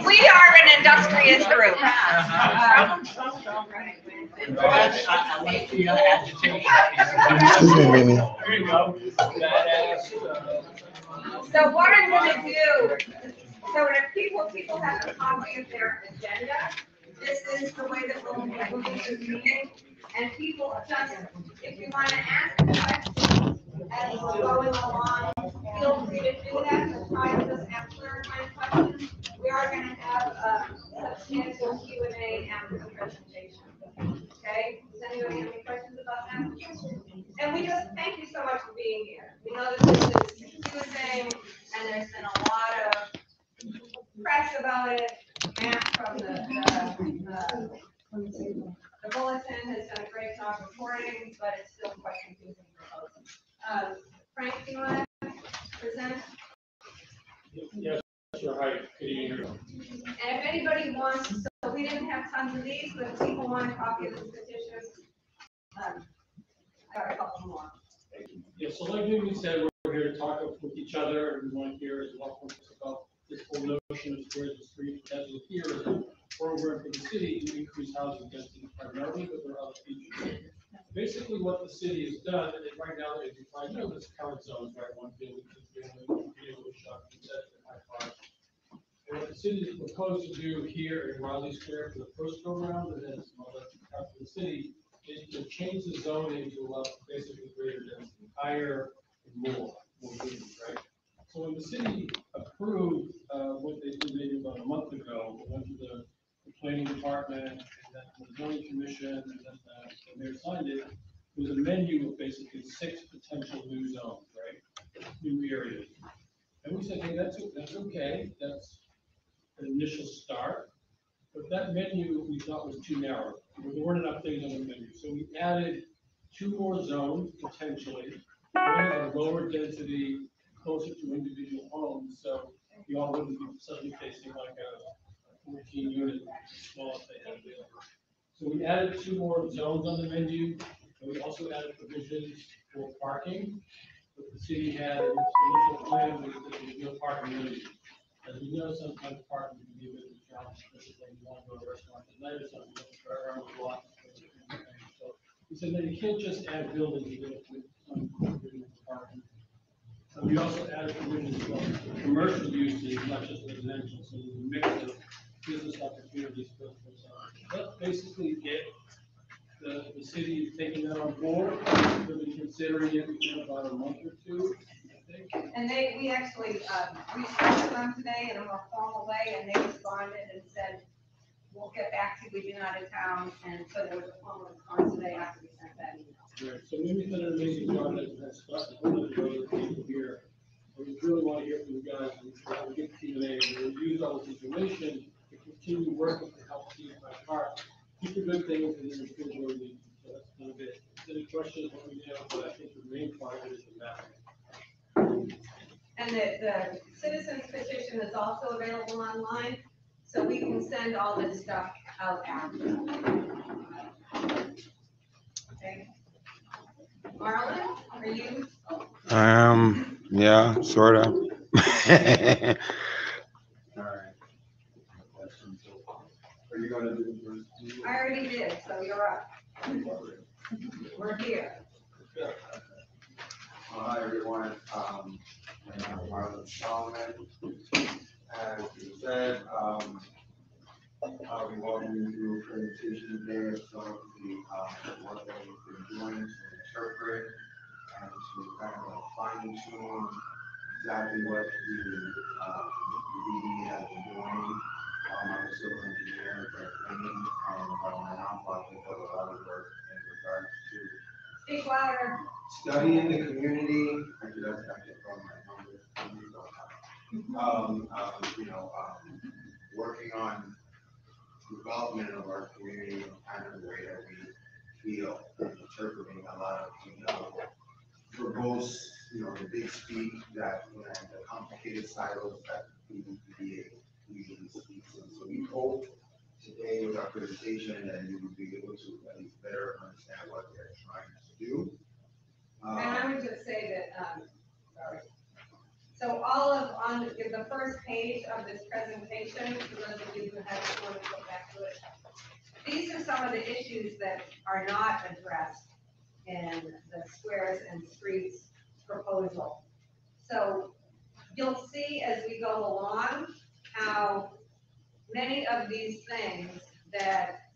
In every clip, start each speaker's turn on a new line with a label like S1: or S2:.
S1: We are an industrious group.
S2: Excuse me, Mimi.
S1: So what I'm gonna do, so if people have a copy of their agenda, this is the way that we'll be moving through the meeting. And people just, if you wanna ask questions as we're going along, feel free to do that, to try to just ask clarifying questions. We are gonna have a substantial Q&A after the presentation. Okay, does anybody have any questions about that? And we just thank you so much for being here. We know that this is confusing, and there's been a lot of press about it. Matt from the bulletin has done a great job reporting, but it's still quite confusing for folks. Frank, do you want to present?
S3: Yes, sure. Hi, good evening.
S1: And if anybody wants, so we didn't have tons of these, but if people want a copy of this petition, I got a couple more.
S3: Yeah, so like Mimi said, we're here to talk with each other, and we want to hear as well from us about this whole notion of squares the street as we hear as a program for the city to increase housing density primarily, but there are other features. Basically, what the city has done, and right now, as you find out, this current zones, right, one building, two building, shopping center, high park. And what the city is proposed to do here in Riley Square for the first go round, and then some other parts of the city, is to change the zoning to allow basically greater density, higher and more units, right? So when the city approved what they did maybe about a month ago, it went to the planning department, and then the zoning commission, and then the mayor signed it. It was a menu of basically 6 potential new zones, right? New areas. And we said, hey, that's okay. That's an initial start. But that menu we thought was too narrow. There weren't enough things on the menu. So we added 2 more zones potentially. One is a lower density, closer to individual homes. So you all wouldn't be suddenly facing like a 14 unit smallest they had available. So we added 2 more zones on the menu. And we also added provisions for parking. But the city had its initial plan was that there was no parking limit. As we know, sometimes parking can be a bit of a challenge, especially when you want to go to a restaurant at night or something, you try around the block. So we said, no, you can't just add buildings, you have to some parking. And we also added provisions for commercial uses, not just residential, so there's a mix of business opportunities for some. That's basically it. The city is taking that on board, we'll be considering it in about a month or 2.
S1: And we actually reached out to them today in a more formal way, and they responded and said, we'll get back to you, we've been out of town, and so there was a formal response today after we sent that email.
S3: Right, so Mimi's done an amazing job that stuff, one of the other people here. We really want to hear from you guys, and we'll get Q&A, and we'll use all this information to continue working to help see my part. Keep the good things and then improve where we need to. So that's kind of it. Any questions, let me know, but I think the main part is the mapping.
S1: And the citizens petition is also available online, so we can send all this stuff out after. Okay. Marlon, are you?
S2: Yeah, sort of.
S4: All right. Questions? Are you gonna do the first?
S1: I already did, so you're up. We're here.
S4: Hi, everyone. My name is Marlon Solomon. As you said, I'll be walking you through a presentation today of some of the work that we've been doing to interpret and to kind of fine tune exactly what the has been doing. I'm a civil engineer for planning, and my nonprofit does a lot of work in regards to
S1: Speak louder.
S4: studying the community. Actually, that's actually from my number. Working on development of our community in kind of the way that we feel, and interpreting a lot of, verbose, the big speak that, the complicated silos that PDPA usually speaks in. So we hope today with our presentation that you will be able to at least better understand what they're trying to do.
S1: And I would just say that, sorry. So all of, on the first page of this presentation, for those of you who haven't wanted to go back to it, these are some of the issues that are not addressed in the squares and streets proposal. So you'll see as we go along how many of these things that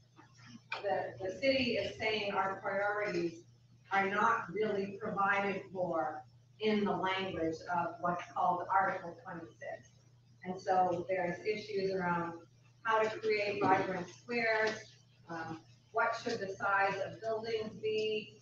S1: the city is saying are priorities are not really provided for in the language of what's called Article 26. And so there's issues around how to create vibrant squares, what should the size of buildings be,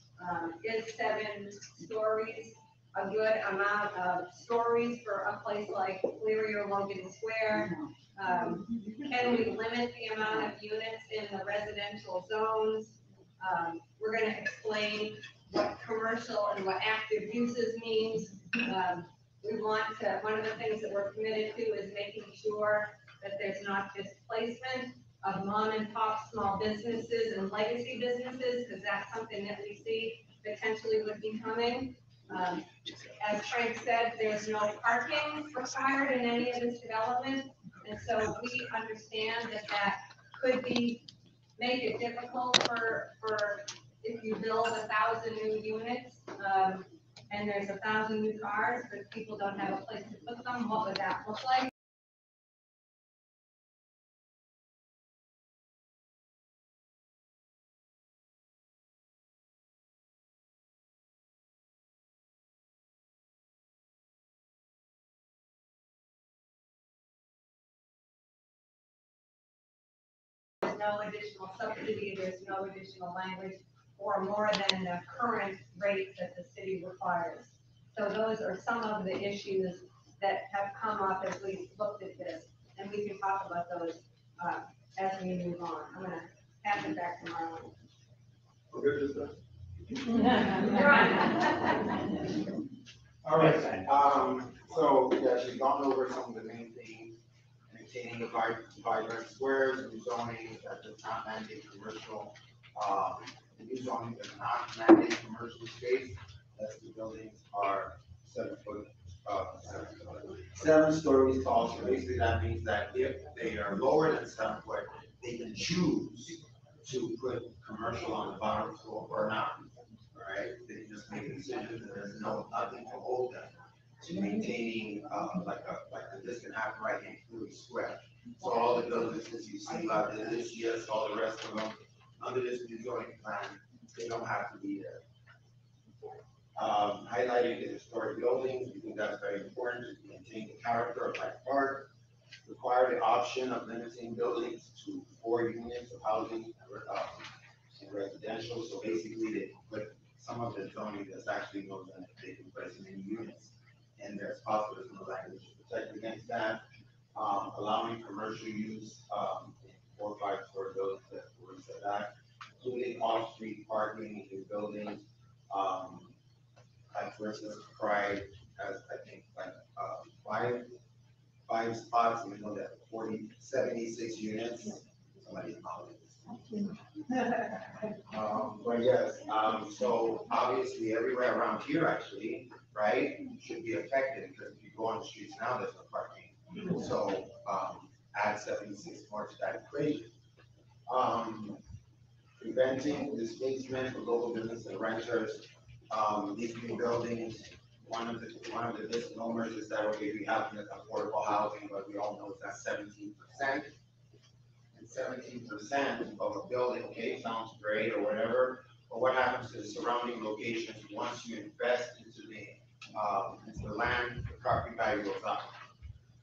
S1: is 7 stories a good amount of stories for a place like Cleary or Logan Square? Can we limit the amount of units in the residential zones? We're gonna explain what commercial and what active uses means. We want to, one of the things that we're committed to is making sure that there's not displacement of mom and pop small businesses and legacy businesses, because that's something that we see potentially would be coming. As Frank said, there's no parking required in any of this development, and so we understand that that could be, make it difficult for if you build 1,000 new units, and there's 1,000 new cars, but people don't have a place to put them, what would that look like? There's no additional subsidy, there's no additional language, or more than the current rate that the city requires. So those are some of the issues that have come up as we looked at this, and we can talk about those as we move on. I'm gonna pass it back to Marlon.
S4: All right, so, yeah, she's gone over some of the main things, maintaining the vibrant squares, new zoning that does not mandate commercial, the new zoning does not mandate commercial space, as the buildings are 7 stories tall, so basically that means that if they are lower than 7 foot, they can choose to put commercial on the bottom floor or not. Right? They just make a decision, and there's nothing to hold them to maintaining, like this can happen right in Cleary Square. So all the buildings that you see like this, yes, all the rest of them, under this new zoning plan, they don't have to be there. Highlighting the historic buildings, we think that's very important to maintain the character of Hyde Park. Require the option of limiting buildings to 4 units of housing and residential, so basically they put some of the zoning that's actually no limit, they can put as many units, and there's possible there's no language to protect against that. Allowing commercial use in 4 or 5 story buildings that were set back, including off-street parking in buildings. Like for instance, Pride has, I think, like 5 spots, even though that 76 units. Somebody's calling. But yes, so obviously everywhere around here actually, right, should be affected, because if you go on the streets now, there's no parking. So, add 76 more to that equation. Preventing displacement of local business and renters. These new buildings, one of the misnomers is that, okay, we have affordable housing, but we all know it's at 17%. 17% of a building, okay, sounds great or whatever, but what happens to the surrounding locations once you invest into the land, the property value goes up.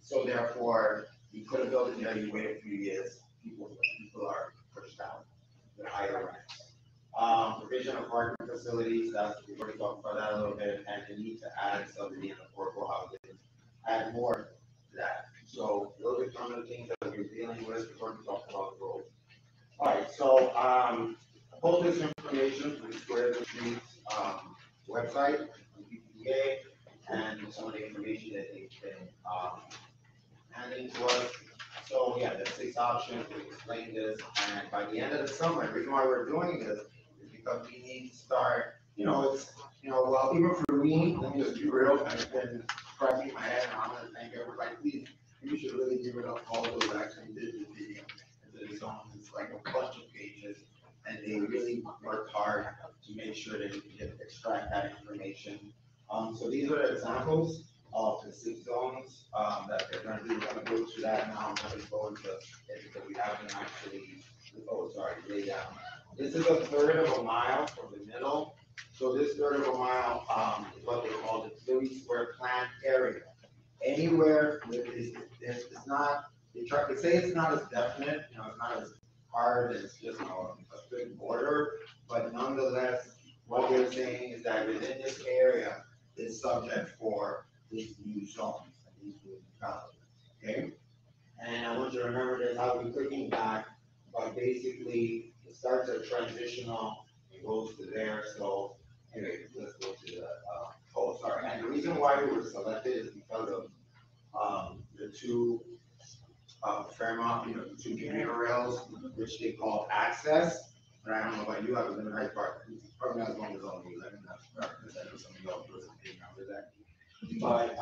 S4: So therefore, you put a building there, you wait a few years, people are pushed out with higher rents. Provision of parking facilities, we've already talked about that a little bit, and the need to add subsidy and affordable housing, add more to that. So those are some of the things that we're dealing with before we talk about growth. All right, so all this information from the Squares and Streets website, PPA, and some of the information that they've been handing to us. So yeah, there's 6 options, we explained this, and by the end of the summer, the reason why we're doing this is because we need to start, well, even for me, let me just be real, I've been scratching my head, and I'm gonna thank everybody, please, you should really give it up, all those actually did the video. It's like a bunch of pages, and they really worked hard to make sure that you can extract that information. So these are the examples of the 6 zones, that they're gonna do. We're gonna go through that now. I'm gonna go into it because we haven't actually, lay down. This is a third of a mile from the middle. So this third of a mile, is what they call the Philly Square Plan area. Anywhere that is, it's not, they say it's not as definite, it's not as hard as just, a good border, but nonetheless, what they're saying is that within this area is subject for these new zones, and these new developments, okay? And I want you to remember this, I'll be clicking back, but basically, it starts at transitional, it goes to there, so, anyway, let's go to the, and the reason why we were selected is because of, the 2, Fairmont, the 2 commuter rails, which they call access, but I don't know about you, I was in the right part, probably not as long as all of you, let me not, because I know some of y'all wasn't being under that. But,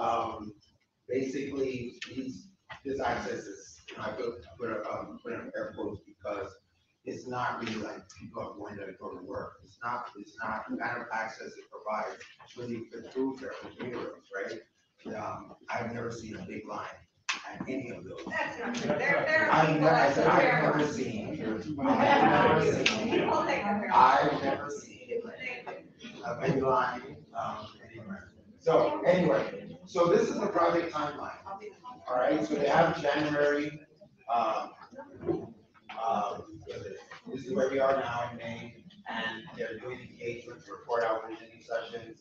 S4: basically, this access is, I put an air quotes because it's not really like people are going to go to work. It's not the kind of access it provides. It's really good through there for neighborhoods, right? I've never seen a big line at any of those.
S1: That's not true. There are
S4: I've
S1: people
S4: never, I
S1: that
S4: said,
S1: go
S4: I've
S1: there.
S4: never seen a big line, anywhere. So anyway, so this is the project timeline. All right, so they have January, this is where we are now in May, and they're doing engagement to report out visioning sessions.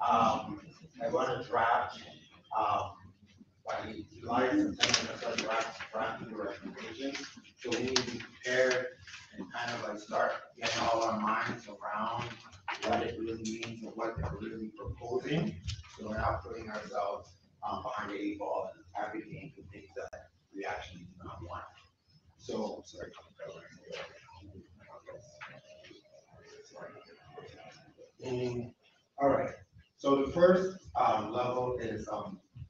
S4: I want to draft, by July, September, drafting the recommendations. So we need to be prepared and kind of like start getting all our minds around what it really means and what they're really proposing. So we're not putting ourselves behind the 8 ball and advocating for things that we actually do not want. So, sorry. All right. So the first level is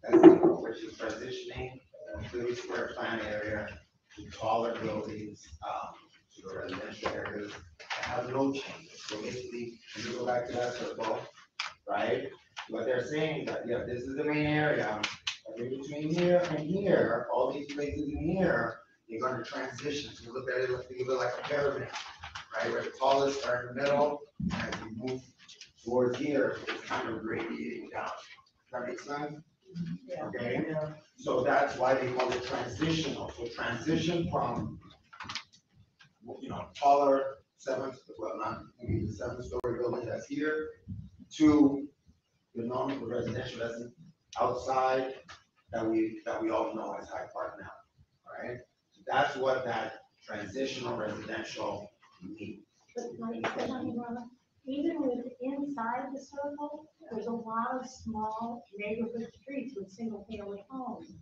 S4: which is transitioning the Philly Square Plan area to taller buildings, to the residential areas. It has no changes. So basically, when you go back to that circle, right? What they're saying is that, yeah, this is the main area. And in between here and here, all these places in here, you're going to transition. So look at it, think of it like a pyramid, right? Where the tallest are in the middle, and as you move towards here, it's kind of radiating down. Does that make sense?
S1: Yeah.
S4: Okay, so that's why they call it transitional. So transition from, taller not maybe the 7-story building that's here to the normal residential that's outside that we all know as Hyde Park now, all right? So that's what that transitional residential means.
S5: But even with inside the circle, there's a lot of small neighborhood streets with single-family homes.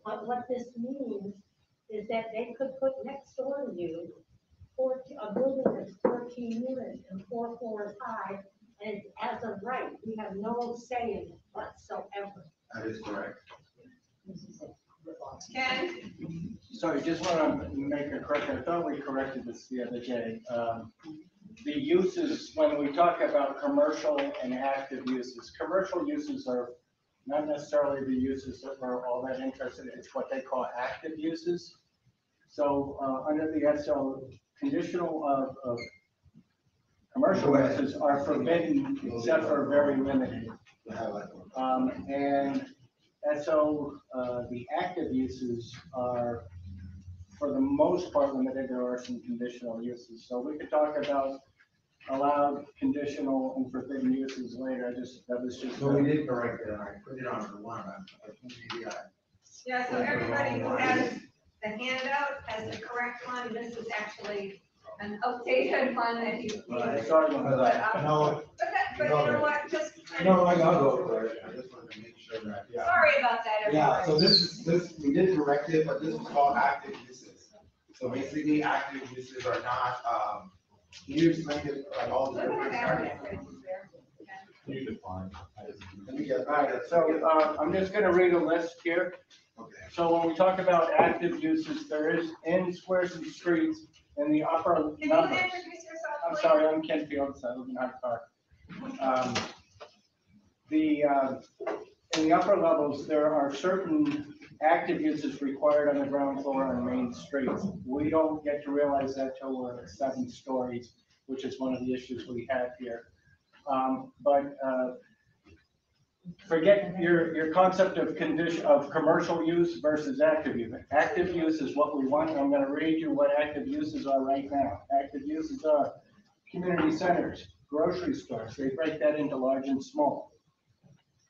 S5: But what this means is that they could put next door to you a building that's 14 units and 4 floors high, and as of right, we have no say in it whatsoever.
S4: That is correct.
S1: Ken?
S2: Sorry, just want to make a correction. I thought we corrected this the other day. The uses, when we talk about commercial and active uses, commercial uses are not necessarily the uses that we're all that interested in. It's what they call active uses. So under the SL, conditional of commercial uses are forbidden except for very limited. And so the active uses are, for the most part, limited. There are some conditional uses. So we could talk about allowed, conditional, and forbidden uses later. That was just.
S4: So we did correct it, and I put it on the one.
S1: Yeah, so everybody who has the handout has the correct one. This is actually an outdated one that you.
S2: Sorry about that.
S4: No,
S1: But you know what, just.
S4: no, I'll go for it. I just wanted to make sure that, yeah.
S1: Sorry about that,
S4: Yeah,
S1: everybody.
S4: so this, we did correct it, but this is called active uses. So basically, active uses are not, can you explain it, like all the
S1: Look at
S4: different
S1: that,
S4: kind
S1: that's right there.
S6: You define.
S2: Alright, so, I'm just gonna read a list here.
S4: Okay.
S2: So when we talk about active uses, there is in squares and streets in the upper
S1: Can you
S2: numbers.
S1: introduce yourself,
S2: I'm
S1: please?
S2: sorry, I'm Ken Fields, I live in Hyde Park. In the upper levels, there are certain active uses required on the ground floor on main streets. We don't get to realize that till we're at 7 stories, which is one of the issues we have here. Forget your concept of commercial use versus active use. Active use is what we want. I'm gonna read you what active uses are right now. Active uses are community centers, grocery stores. They break that into large and small.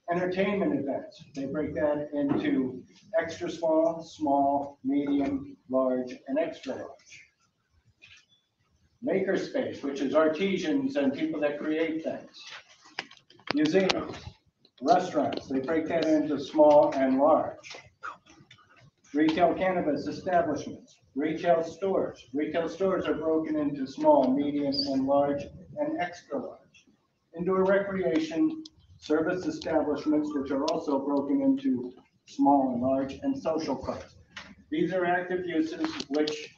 S2: Entertainment events, they break that into extra small, small, medium, large, and extra large. Makerspace, which is artisans and people that create things. Museums, restaurants, they break that into small and large. Retail cannabis establishments, retail stores. Retail stores are broken into small, medium, and large, and extra large. Indoor recreation service establishments, which are also broken into small and large, and social clubs. These are active uses which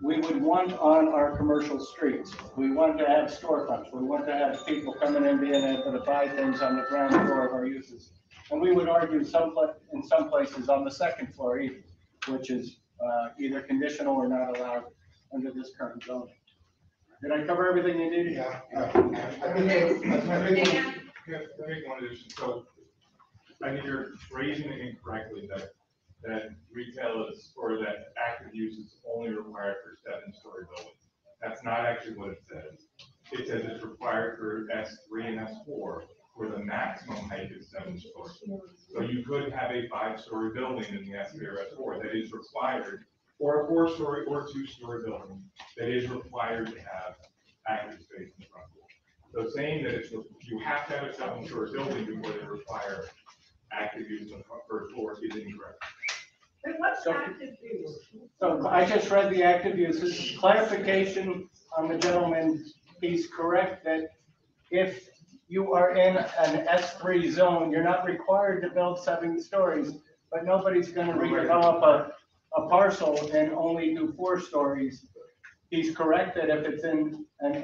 S2: we would want on our commercial streets. We want to have storefronts. We want to have people coming in being able to buy things on the ground floor of our uses. And we would argue in some places on the second floor even, which is either conditional or not allowed under this current zoning. Did I cover everything you needed?
S6: Yeah. I think one addition, so I think you're phrasing it incorrectly, that retailers or that active use is only required for 7-story buildings. That's not actually what it says. It says it's required for S3 and S4, where the maximum height is 7 stories. So you could have a 5-story building in the S3 or S4 that is required, or a 4-story or 2-story building that is required to have active space in the front floor. So saying that you have to have a 7-story building before they require active use on the first floor is incorrect.
S1: But what's active use?
S2: So I just read the active uses. Clarification on the gentleman, he's correct that if you are in an S3 zone, you're not required to build 7 stories, but nobody's gonna redevelop a parcel and only do 4 stories. He's correct that if it's in an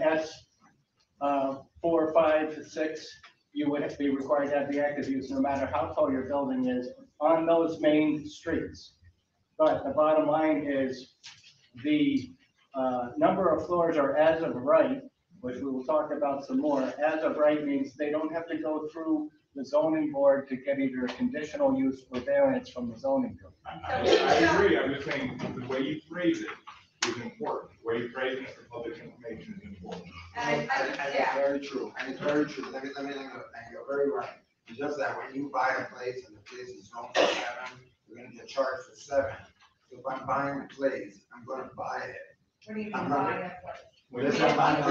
S2: S4, 5, 6, you would be required to have the active use no matter how tall your building is on those main streets. But the bottom line is the number of floors are as of right, which we will talk about some more. As of right means they don't have to go through the zoning board to get either a conditional use or variance from the zoning board.
S6: I agree, I'm just saying, the way you phrase it is important. The way you phrase it for public information is important.
S1: And
S4: It's
S1: yeah,
S4: very true, and it's very true, let me, and you're very right. It's just that when you buy a place and the place is zoned for 7, you're gonna get charged for 7. So if I'm buying a place, I'm gonna buy it.
S1: what do you mean
S4: I'm
S1: by
S4: not-
S1: it?
S6: When
S4: Let's
S6: you're
S4: say I'm buying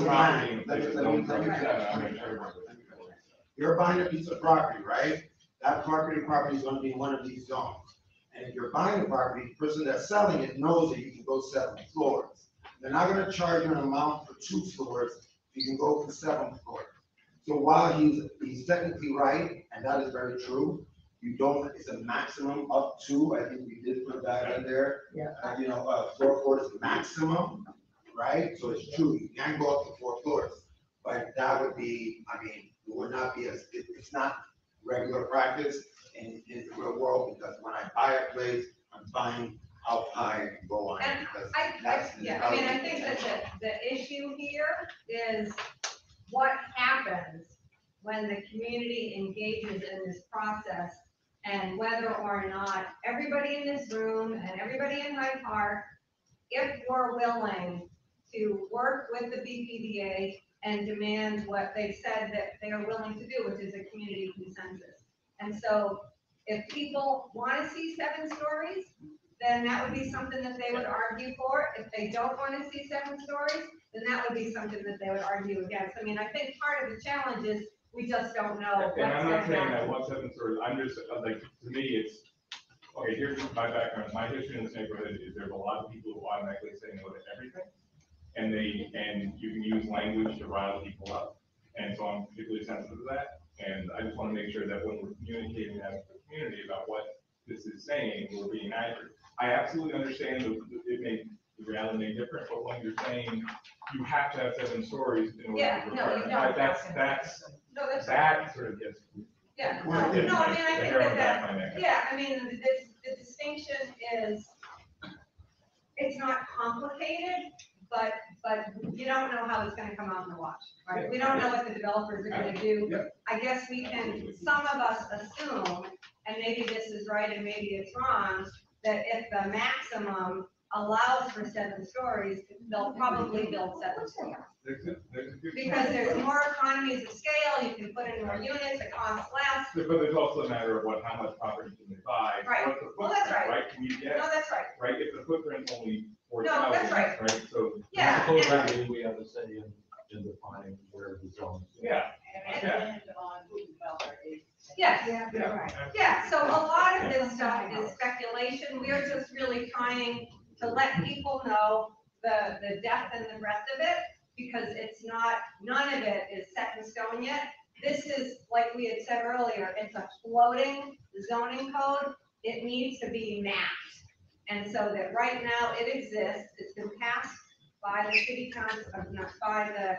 S6: buying
S4: You're buying a piece of property, right? That property is gonna be in one of these zones. And if you're buying a property, the person that's selling it knows that you can go 7 floors. They're not gonna charge you an amount for 2 floors, you can go for 7 floors. So while he's technically right, and that is very true, you don't, it's a maximum up to, I think we did put that in there.
S5: Yeah.
S4: 4 floors maximum, right? So it's true, you can go up to 4 floors. But that would be, it would not be it's not regular practice in the real world, because when I buy a place, I'm buying how high I can go on it,
S1: And
S4: because
S1: I think that the issue here is what happens when the community engages in this process and whether or not everybody in this room and everybody in Hyde Park, if we're willing to work with the BPDA and demand what they've said that they are willing to do, which is a community consensus. And so if people want to see 7 stories, then that would be something that they would argue for. If they don't want to see 7 stories, then that would be something that they would argue against. I mean, I think part of the challenge is we just don't know what's
S6: And I'm
S1: going
S6: not
S1: to
S6: saying that
S1: happen.
S6: 1 7 stories, I'm just, like, to me, it's, okay, here's my background, my history in this neighborhood is there's a lot of people who automatically say no to everything. And you can use language to rile people up. And so I'm particularly sensitive to that. And I just want to make sure that when we're communicating that to the community about what this is saying, we're being accurate. I absolutely understand that the reality may be different, but when you're saying you have to have 7 stories in order
S1: Yeah,
S6: to
S1: no,
S6: require,
S1: you don't.
S6: that's,
S1: No, that's.
S6: that sort of gets.
S1: Yeah,
S6: Well,
S1: no, I mean,
S6: the
S1: I think
S6: hair on the
S1: that,
S6: back of my neck.
S1: yeah, I mean, the distinction is, it's not complicated, but you don't know how it's gonna come out in the wash, right? We don't know what the developers are gonna do.
S6: Yep.
S1: I guess we can, some of us assume, and maybe this is right and maybe it's wrong, that if the maximum allows for 7 stories, they'll probably build 7 stories.
S6: There's a good
S1: Because
S6: chance.
S1: there's more economies of scale, you can put in more units, it costs less.
S6: But there's also a matter of how much property can they buy?
S1: Right.
S6: What's the
S1: Well, that's
S6: footprint,
S1: right.
S6: We
S1: No,
S6: get,
S1: that's right.
S6: right, if the footprint's only
S1: No,
S6: 4,000,
S1: that's right.
S6: right, so.
S1: Yeah.
S7: Supposedly, we have a say in defining where the zones.
S6: Yeah.
S1: Yes,
S6: Yeah.
S1: yeah, so a lot of this stuff is speculation, we're just really trying to let people know the depth and the breadth of it, because it's not, none of it is set in stone yet. This is, like we had said earlier, it's a floating zoning code, it needs to be mapped. And so that right now it exists, it's been passed by the city council, not by the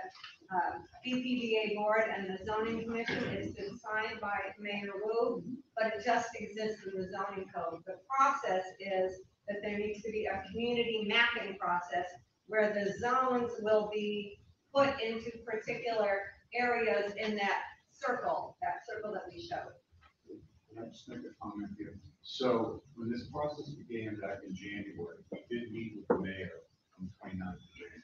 S1: BPDA board and the zoning commission, it's been signed by Mayor Wu, but it just exists in the zoning code. The process is that there needs to be a community mapping process where the zones will be put into particular areas in that circle that we showed.
S8: Can I just make a comment here? So when this process began back in January, we did meet with the mayor on the 29th of January.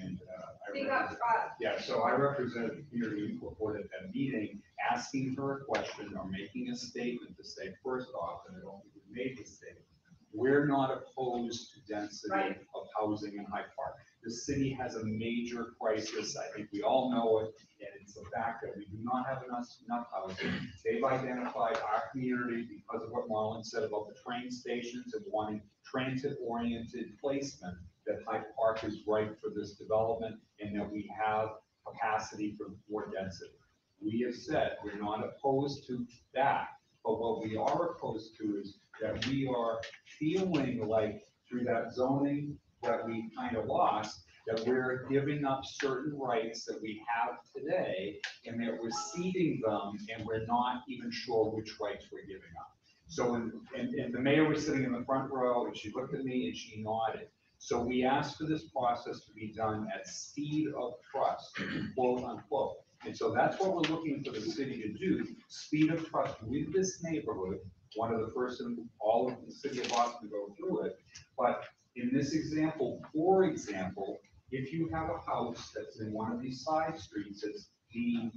S8: And
S1: Speak up,
S8: yeah, so I represented the community report at that meeting, asking her a question or making a statement to say, first off, and I don't think we made this statement, we're not opposed to density
S1: Right.
S8: of housing in Hyde Park. The city has a major crisis. I think we all know it, and it's a fact that we do not have enough housing. They've identified our community because of what Marlon said about the train stations and wanting transit-oriented placement, that Hyde Park is right for this development and that we have capacity for more density. We have said we're not opposed to that, but what we are opposed to is that we are feeling like through that zoning that we kind of lost, that we're giving up certain rights that we have today, and that we're ceding them, and we're not even sure which rights we're giving up. So, and the mayor was sitting in the front row, and she looked at me and she nodded. So we asked for this process to be done at speed of trust, quote unquote. And so that's what we're looking for the city to do, speed of trust with this neighborhood, one of the first in all of the city of Boston to go through it. But in this example, for example, if you have a house that's in one of these side streets that's being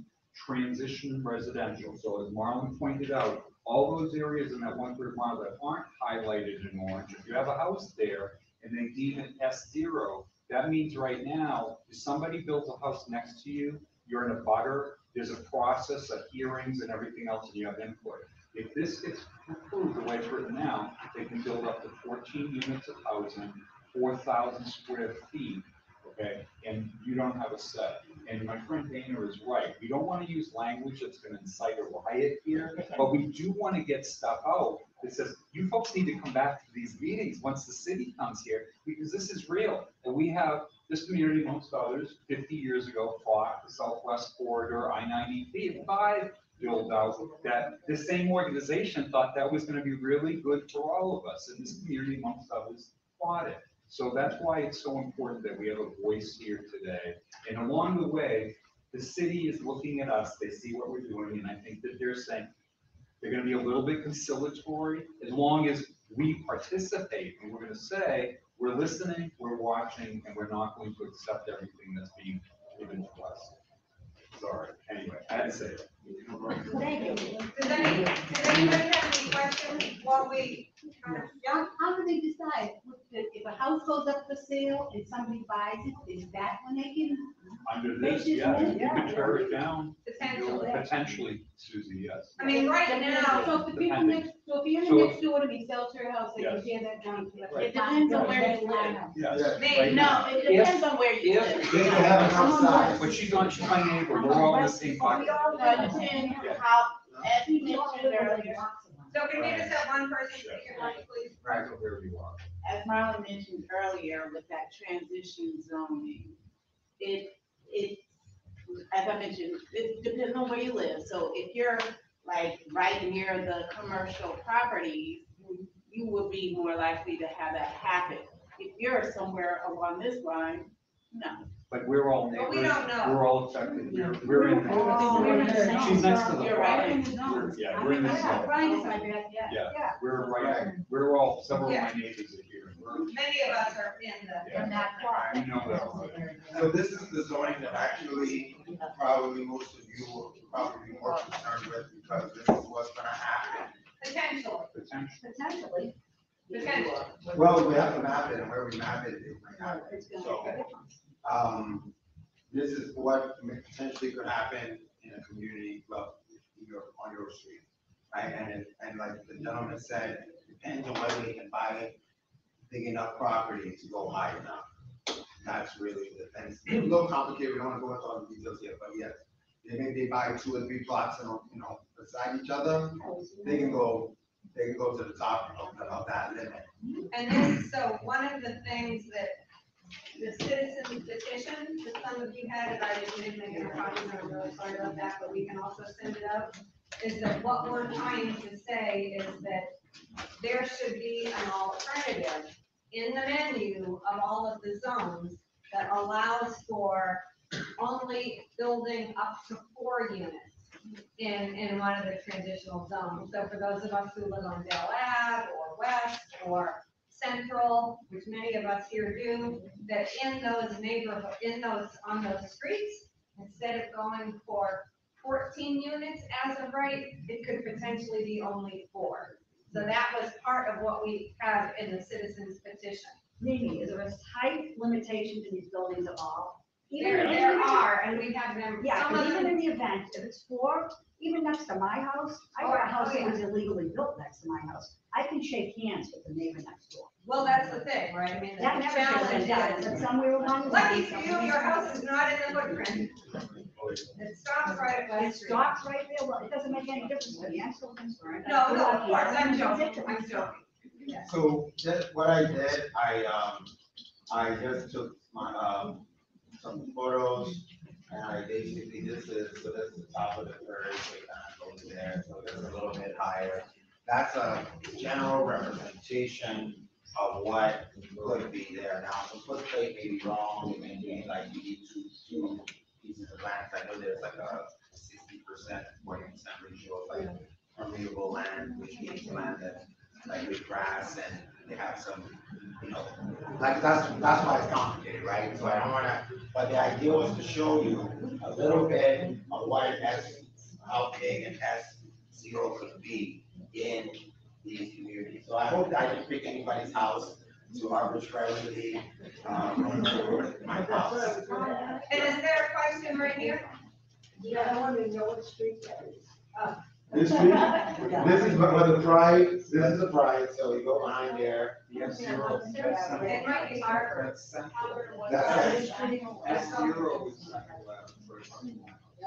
S8: transition residential, so as Marlon pointed out, all those areas in that 1/3 mile that aren't highlighted in orange, if you have a house there and they deem it S0, that means right now, if somebody builds a house next to you, you're in a butter, there's a process of hearings and everything else, and you have input. If this gets approved the way it's written now, they can build up to 14 units of housing, 4,000 square feet, okay? And you don't have a say. And my friend Dana is right. We don't want to use language that's going to incite a riot here, but we do want to get stuff out that says, you folks need to come back to these meetings once the city comes here, because this is real. And we have, this community, amongst others, 50 years ago, fought the Southwest Corridor, I-95 build out, that the same organization thought that was going to be really good for all of us. And this community, amongst others, fought it. So that's why it's so important that we have a voice here today. And along the way, the city is looking at us, they see what we're doing, and I think that they're saying, they're gonna be a little bit conciliatory, as long as we participate, and we're gonna say, we're listening, we're watching, and we're not going to accept everything that's being given to us. Sorry, anyway, I had to say it.
S5: Thank you.
S1: Does anybody have any questions while we,
S9: How do they decide if a house goes up for sale and somebody buys it, is that when they can?
S8: Under this, yeah, you can tear it down.
S1: it's Potentially.
S8: Potentially, Susie, yes.
S1: I mean, right now,
S9: So if the people next, so if you're
S8: So-
S9: next door to me, sell to your house, they can
S8: Yes.
S9: tear that down.
S5: It
S9: depends on where you live.
S8: Yes.
S1: Maybe.
S8: Right
S9: No,
S8: now.
S9: it depends on where you
S8: If-
S9: live.
S4: They can have it outside.
S8: But she's my neighbor, we're all in the same pocket.
S9: It depends how, as he mentioned earlier,
S1: so can you just have one person speak your mic, please?
S8: Right, wherever you are.
S10: As Marlon mentioned earlier with that transition zoning, as I mentioned, it depends on where you live. So if you're like right near the commercial properties, you would be more likely to have that happen. If you're somewhere along this line, no.
S8: But we're all
S1: But we
S8: neighbors,
S1: don't know.
S8: we're all affected, we're in. She's next to the
S9: You're
S8: park.
S9: right in the zone.
S8: Yeah, we're in the
S9: Yeah,
S8: zone.
S9: Brian is my bad, yeah.
S8: Yeah, we're right, we're all, several of
S1: Yeah.
S8: my neighbors are here. We're-
S1: Many of us are in the,
S8: Yeah.
S1: in that plot.
S8: We know that already.
S4: So this is the zoning that actually probably most of you will probably be more concerned with because this is what's gonna happen.
S1: Potentially,
S5: Potentially.
S1: potentially.
S4: Well, we have to map it and where we map it, it might happen. So, this is what potentially could happen in a community, well, on your street. Right, and like the gentleman said, it depends on whether they can buy big enough property to go high enough. That's really the thing. It's a little complicated, we don't wanna go into all the details here, but yes, they buy 2 or 3 plots and, beside each other, they can go to the top of that limit.
S1: And then, so one of the things that the citizens petition, that some of you had, and I didn't make it a copy, and I'm really sorry about that, but we can also send it out, is that what we're trying to say is that there should be an alternative in the menu of all of the zones that allows for only building up to 4 units in one of the transitional zones. So for those of us who live on Dell Ave or West or Central, which many of us here do, that in those neighborhood, on those streets, instead of going for 14 units as of right, it could potentially be only 4. So that was part of what we have in the citizens petition.
S5: Mimi, is there a height limitation to these buildings at all?
S1: There are, and we have them,
S5: Yeah,
S1: some
S5: but
S1: of
S5: even
S1: them,
S5: in the event, if it's 4, even next to my house, I got a house that was illegally built next to my house. I can shake hands with the neighbor next door.
S1: well, that's the thing, right? I mean, the
S5: That never should have been done,
S1: challenge
S5: but
S1: is,
S5: somewhere along.
S1: lucky for you, your house is not in the footprint. It stops right at
S5: It
S1: West Street.
S5: stops right there, well, it doesn't make any difference to me, I'm still concerned.
S1: No, of course, I'm joking, I'm joking.
S4: So just what I did, I just took my, some photos and I basically, so this is the top of the third, so it kind of goes there, so this is a little bit higher. That's a general representation of what could be there. Now, the footplate may be wrong, it may be like you need two pieces of land. I know there's like a 60%, 40% ratio of like permeable land, which means land that's like with grass and they have some, like that's why it's complicated, right? So I don't wanna, but the idea was to show you a little bit of what how big an S0 could be in these communities. So I hope that I didn't pick anybody's house to arbitrarily, my house.
S1: And is there a question right here?
S5: Yeah, I want to know what street that is.
S4: This is what the pride, this is the pride, so you go behind there.
S8: The S0,
S1: It might be hard.
S8: that's central.
S4: That's
S8: S0 is central left for something.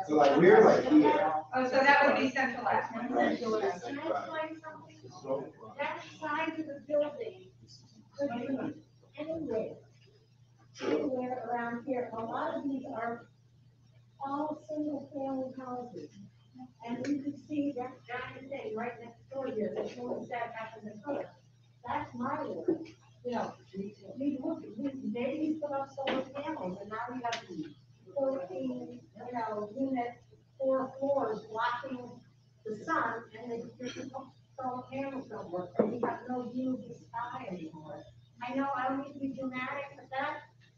S4: So like, we're like here.
S1: Oh, so that would be Central Ave.
S4: Right.
S5: Can I explain something? That size of the building could be anywhere around here. A lot of these are all single-family houses. And you can see that giant thing right next door here, that's showing that back in the color. That's my word. We look, they put up solar panels, and now we have 14, unit, 4 floors blocking the sun, and the solar panels don't work, and we have no view of the sky anymore. I know I don't need to be dramatic, but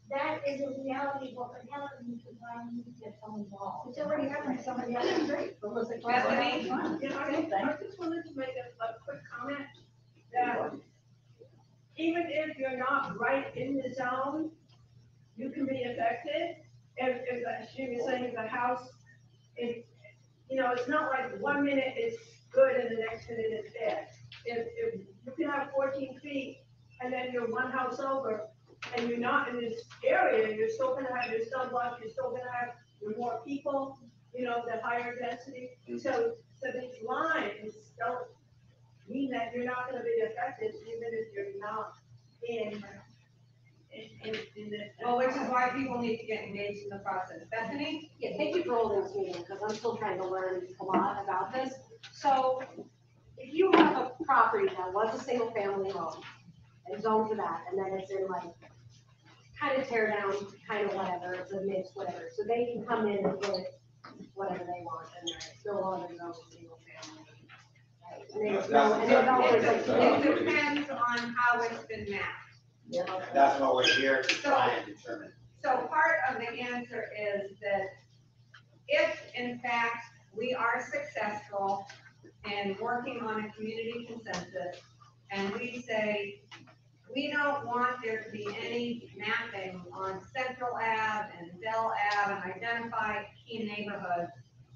S5: that is a reality of what could happen if I need to get someone involved. It's already happened to somebody else in the street, but was it?
S1: Bethany?
S11: I just wanted to make a quick comment that even if you're not right in the zone, you can be affected. If she was saying the house, if you know, it's not like 1 minute it's good and the next minute it's bad. If you can have 14 feet and then you're one house over and you're not in this area, you're still gonna have your Starbucks, you're still gonna have your more people, you know, the higher density. So these lines don't mean that you're not gonna be affected even if you're not in this.
S1: Well, which is why people need to get engaged in the process. Bethany?
S5: Yeah, thank you for holding this meeting, because I'm still trying to learn a lot about this. So if you have a property that was a single family home and zoned for that, and then it's in like kind of tear down, kind of whatever, it's a mix, whatever, so they can come in and put whatever they want, and they're no longer zoned single family. Right? And there's always like.
S1: It depends on how it's been mapped.
S4: That's what we're here to try and determine.
S1: So part of the answer is that if in fact we are successful in working on a community consensus, and we say, we don't want there to be any mapping on Central Ave and Dell Ave and identify key neighborhoods,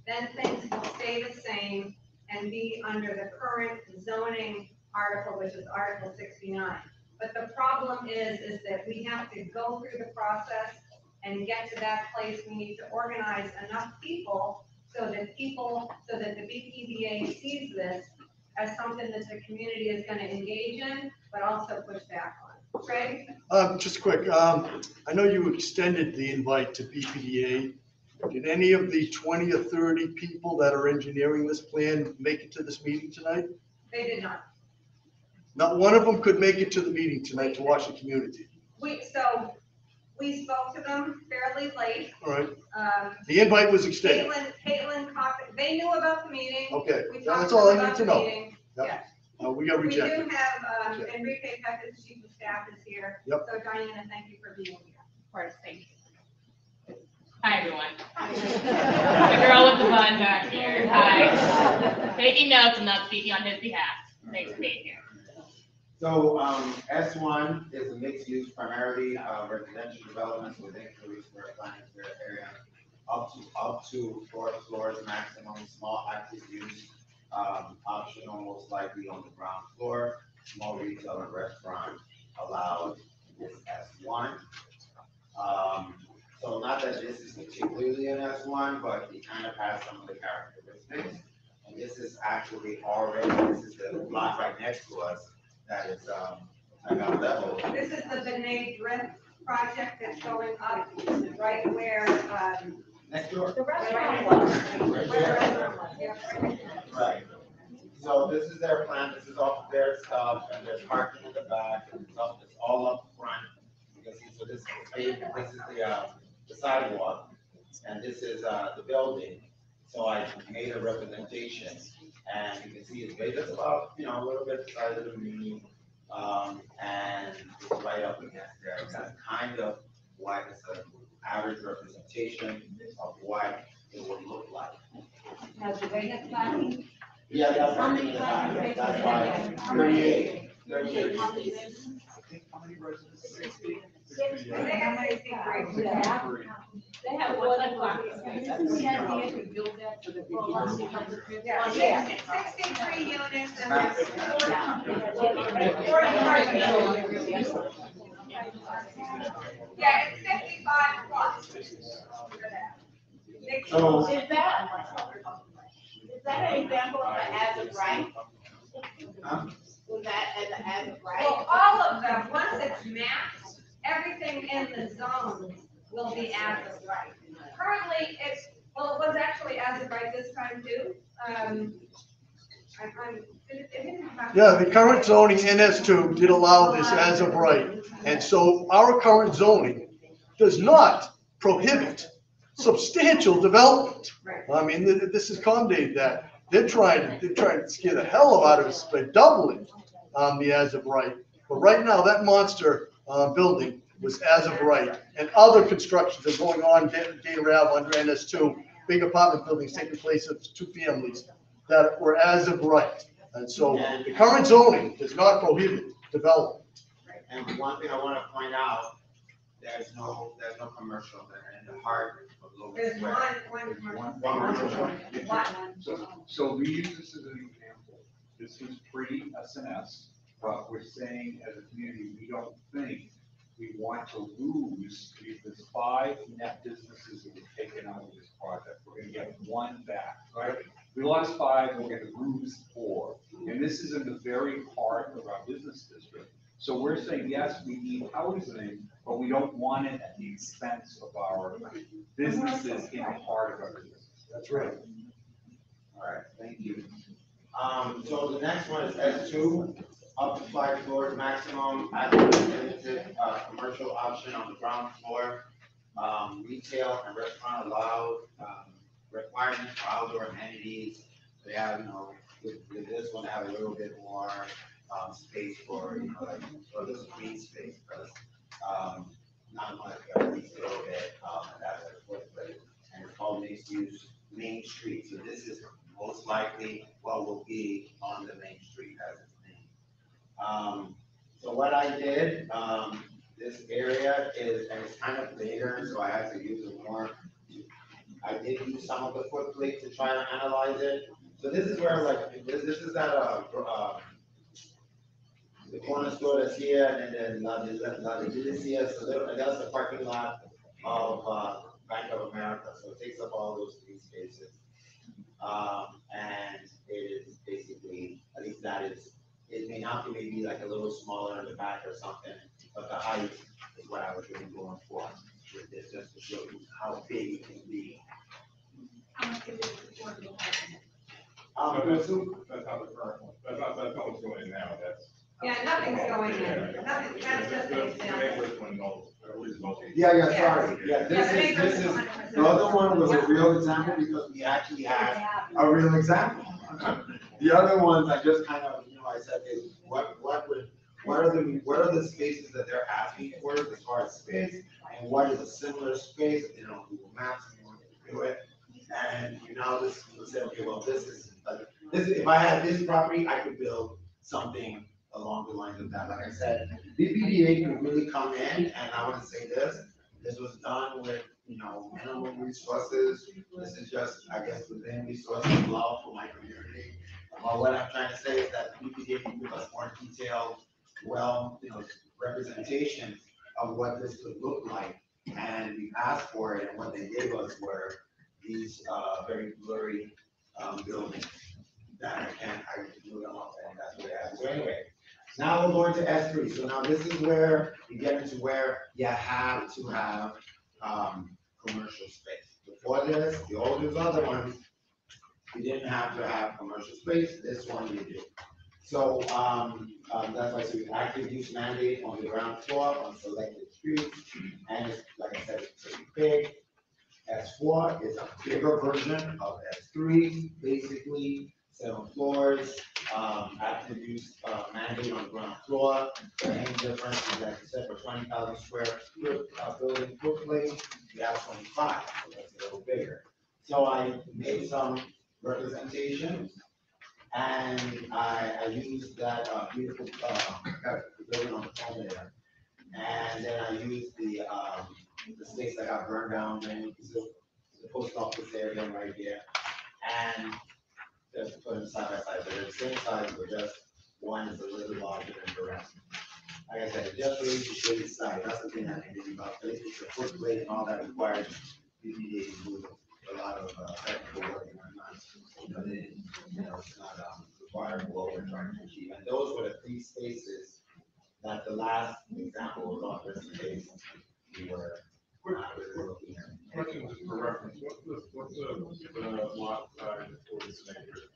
S1: then things will stay the same and be under the current zoning article, which is Article 69. But the problem is that we have to go through the process and get to that place. We need to organize enough people so that the BPDA sees this as something that the community is going to engage in, but also push back on. Craig?
S12: Just quick, I know you extended the invite to BPDA. Did any of the 20 or 30 people that are engineering this plan make it to this meeting tonight?
S1: They did not.
S12: Not one of them could make it to the meeting tonight to watch the community.
S1: We spoke to them fairly late.
S12: All right, the invite was extended.
S1: Caitlin, they knew about the meeting.
S12: Okay,
S1: We
S12: that's
S1: talked
S12: all I
S1: about
S12: need to
S1: the
S12: know.
S1: meeting.
S12: Yep.
S1: Yes.
S12: We got
S1: We
S12: rejected.
S1: do have,
S12: Okay.
S1: Enrique Peckett, chief of staff is here.
S12: Yep.
S1: So Diana, thank you for being here.
S13: Of course, thank you. Hi, everyone. The girl with the bun back here. Hi. Taking notes and not speaking on his behalf. Thanks for being here.
S4: So, S1 is a mixed use, primarily residential developments within Carew Square planning area, up to 4 floors maximum, small active use, optional most likely on the ground floor, small retail and restaurant allowed is S1. So not that this is particularly an S1, but it kind of has some of the characteristics. And this is actually this is the block right next to us that is, I got level.
S1: This is the Benet Drift project that's going up right where,
S4: Next door.
S5: The restaurant was.
S1: where the restaurant was. Yeah, right.
S4: Right. So this is their plan, this is all of their stuff, and there's parking in the back, and it's all up front. You can see, so this is the sidewalk, and this is, the building. So I made a representation, and you can see it's big, it's about, a little bit the size of the mini, and it's right up against there. That's kind of what it's an average representation of what it would look like.
S5: Now, do they have parking?
S4: Yeah, that's
S5: How
S4: right
S5: many
S4: in the back.
S5: parking
S4: That's
S5: spaces?
S4: why 38.
S12: How many residents? 60.
S1: They have 63.
S9: They have one o'clock. Isn't the idea to build that for the people?
S1: Yeah, 63 units and there's 40 Yeah, it's 55 plus.
S4: So,
S10: Is that an example of an as of right? Was that as of right?
S1: Well, all of them, once it's mapped, everything in the zone will be as of right. Currently, it was actually as of right this time too.
S12: Yeah, the current zoning NS2 did allow this as of right. And so our current zoning does not prohibit substantial development. I mean, this is accommodated that. They're trying to scare the hell out of us by doubling the as of right. But right now, that monster building was as of right. And other constructions are going on, Data Ave under NS2, big apartment buildings taking place of 2 families that were as of right. And so the current zoning does not prohibit development.
S4: and one thing I want to point out, there's no commercial there in the heart of Logan
S1: There's
S4: Square.
S1: one commercial.
S4: One commercial.
S8: So we use this as an example. This is pre-SNS, but we're saying as a community, we don't think we want to lose, because 5 net businesses that were taken out of this project. We're gonna get 1 back, right? We lost 5, we're gonna lose 4. And this is in the very heart of our business district. So we're saying, yes, we need housing, but we don't want it at the expense of our businesses in the heart of our business.
S12: That's right.
S4: All right, thank you. So the next one is S2, up to 5 floors maximum, limited, commercial option on the ground floor. Retail and restaurant allowed, requirements for outdoor amenities. They have, with this one, they have a little bit more, space for, like, for this green space, because, not much, but at least a little bit, and that's a footprint. And it's called mixed use Main Street, so this is most likely what will be on the main street as its name. So what I did, this area is, and it's kind of bigger, so I had to use it more. I did use some of the footplate to try to analyze it. So this is where, like, this is at, the corner store that's here, and then La Delicia, so that's the parking lot of, Bank of America, so it takes up all those 3 spaces. And it is basically, at least that is, it may not be maybe like a little smaller in the back or something, but the height is what I was really going for with this, just to show you how big it can be.
S6: That's not the current one, that's not what's going in now, that's.
S1: Yeah, nothing's going in, nothing, that's just an example.
S4: Yeah, sorry, yeah, this is, the other one was a real example because we actually had a real example. The other ones, I just kind of, I said, hey, what are the spaces that they're asking for as far as space? And what is a similar space, Google Maps, and you want to do it? And this, you say, okay, well, this is, if I had this property, I could build something along the lines of that. Like I said, BPDA could really come in, and I want to say this was done with, minimum resources. This is just, I guess, within resources allowed for my community. What I'm trying to say is that BPDA can give us more detailed, representation of what this could look like. And we asked for it, and what they gave us were these, very blurry, buildings that I blew them up, and that's what they have. So anyway, now we're going to S3. So now this is where you get into where you have to have commercial space. Before this, all these other ones, you didn't have to have commercial space. This one you do. So that's why it's active use mandate on the ground floor on selected streets. And it's, like I said, it's pretty big. S4 is a bigger version of S3, basically 7 floors, active use mandate on the ground floor. The main difference is that instead of 20,000 square foot building footplate, we have 25, so that's a little bigger. So I made some representations, and I used that beautiful building on the phone there. And then I used the space that got burned down, and the post office area right here. And just put them side by side, so they're the same size, but just one is a little larger than the rest. Like I said, just really to show you size, that's the thing I think about, it's the footplate and all that requires BPDA to do a lot of technical work and whatnot. It's not required what we're trying to achieve. And those were the 3 spaces that the last example was on this space. We were not really looking at.
S6: Question just for reference, what's the lot size for this neighborhood?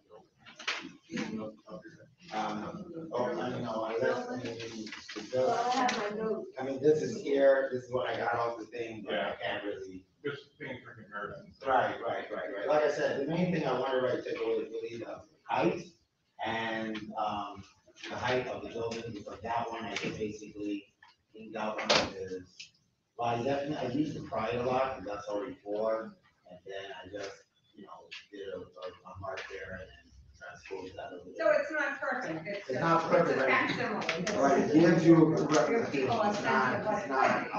S4: This is here, this is what I got off the thing, but I can't really.
S6: Just things for comparison.
S4: Right. Like I said, the main thing I wanted to take away is really the height and, the height of the building, because that one I can basically think out on is. Well, I used the pride a lot, and that's already 4, and then I just, did a mark there and then transpose that a little.
S1: So it's not perfect,
S4: It's not perfect,
S1: it's a
S4: right?
S1: facsimile.
S4: Right, it gives you a good
S1: Give people a
S4: representation,
S1: sense of what it's like.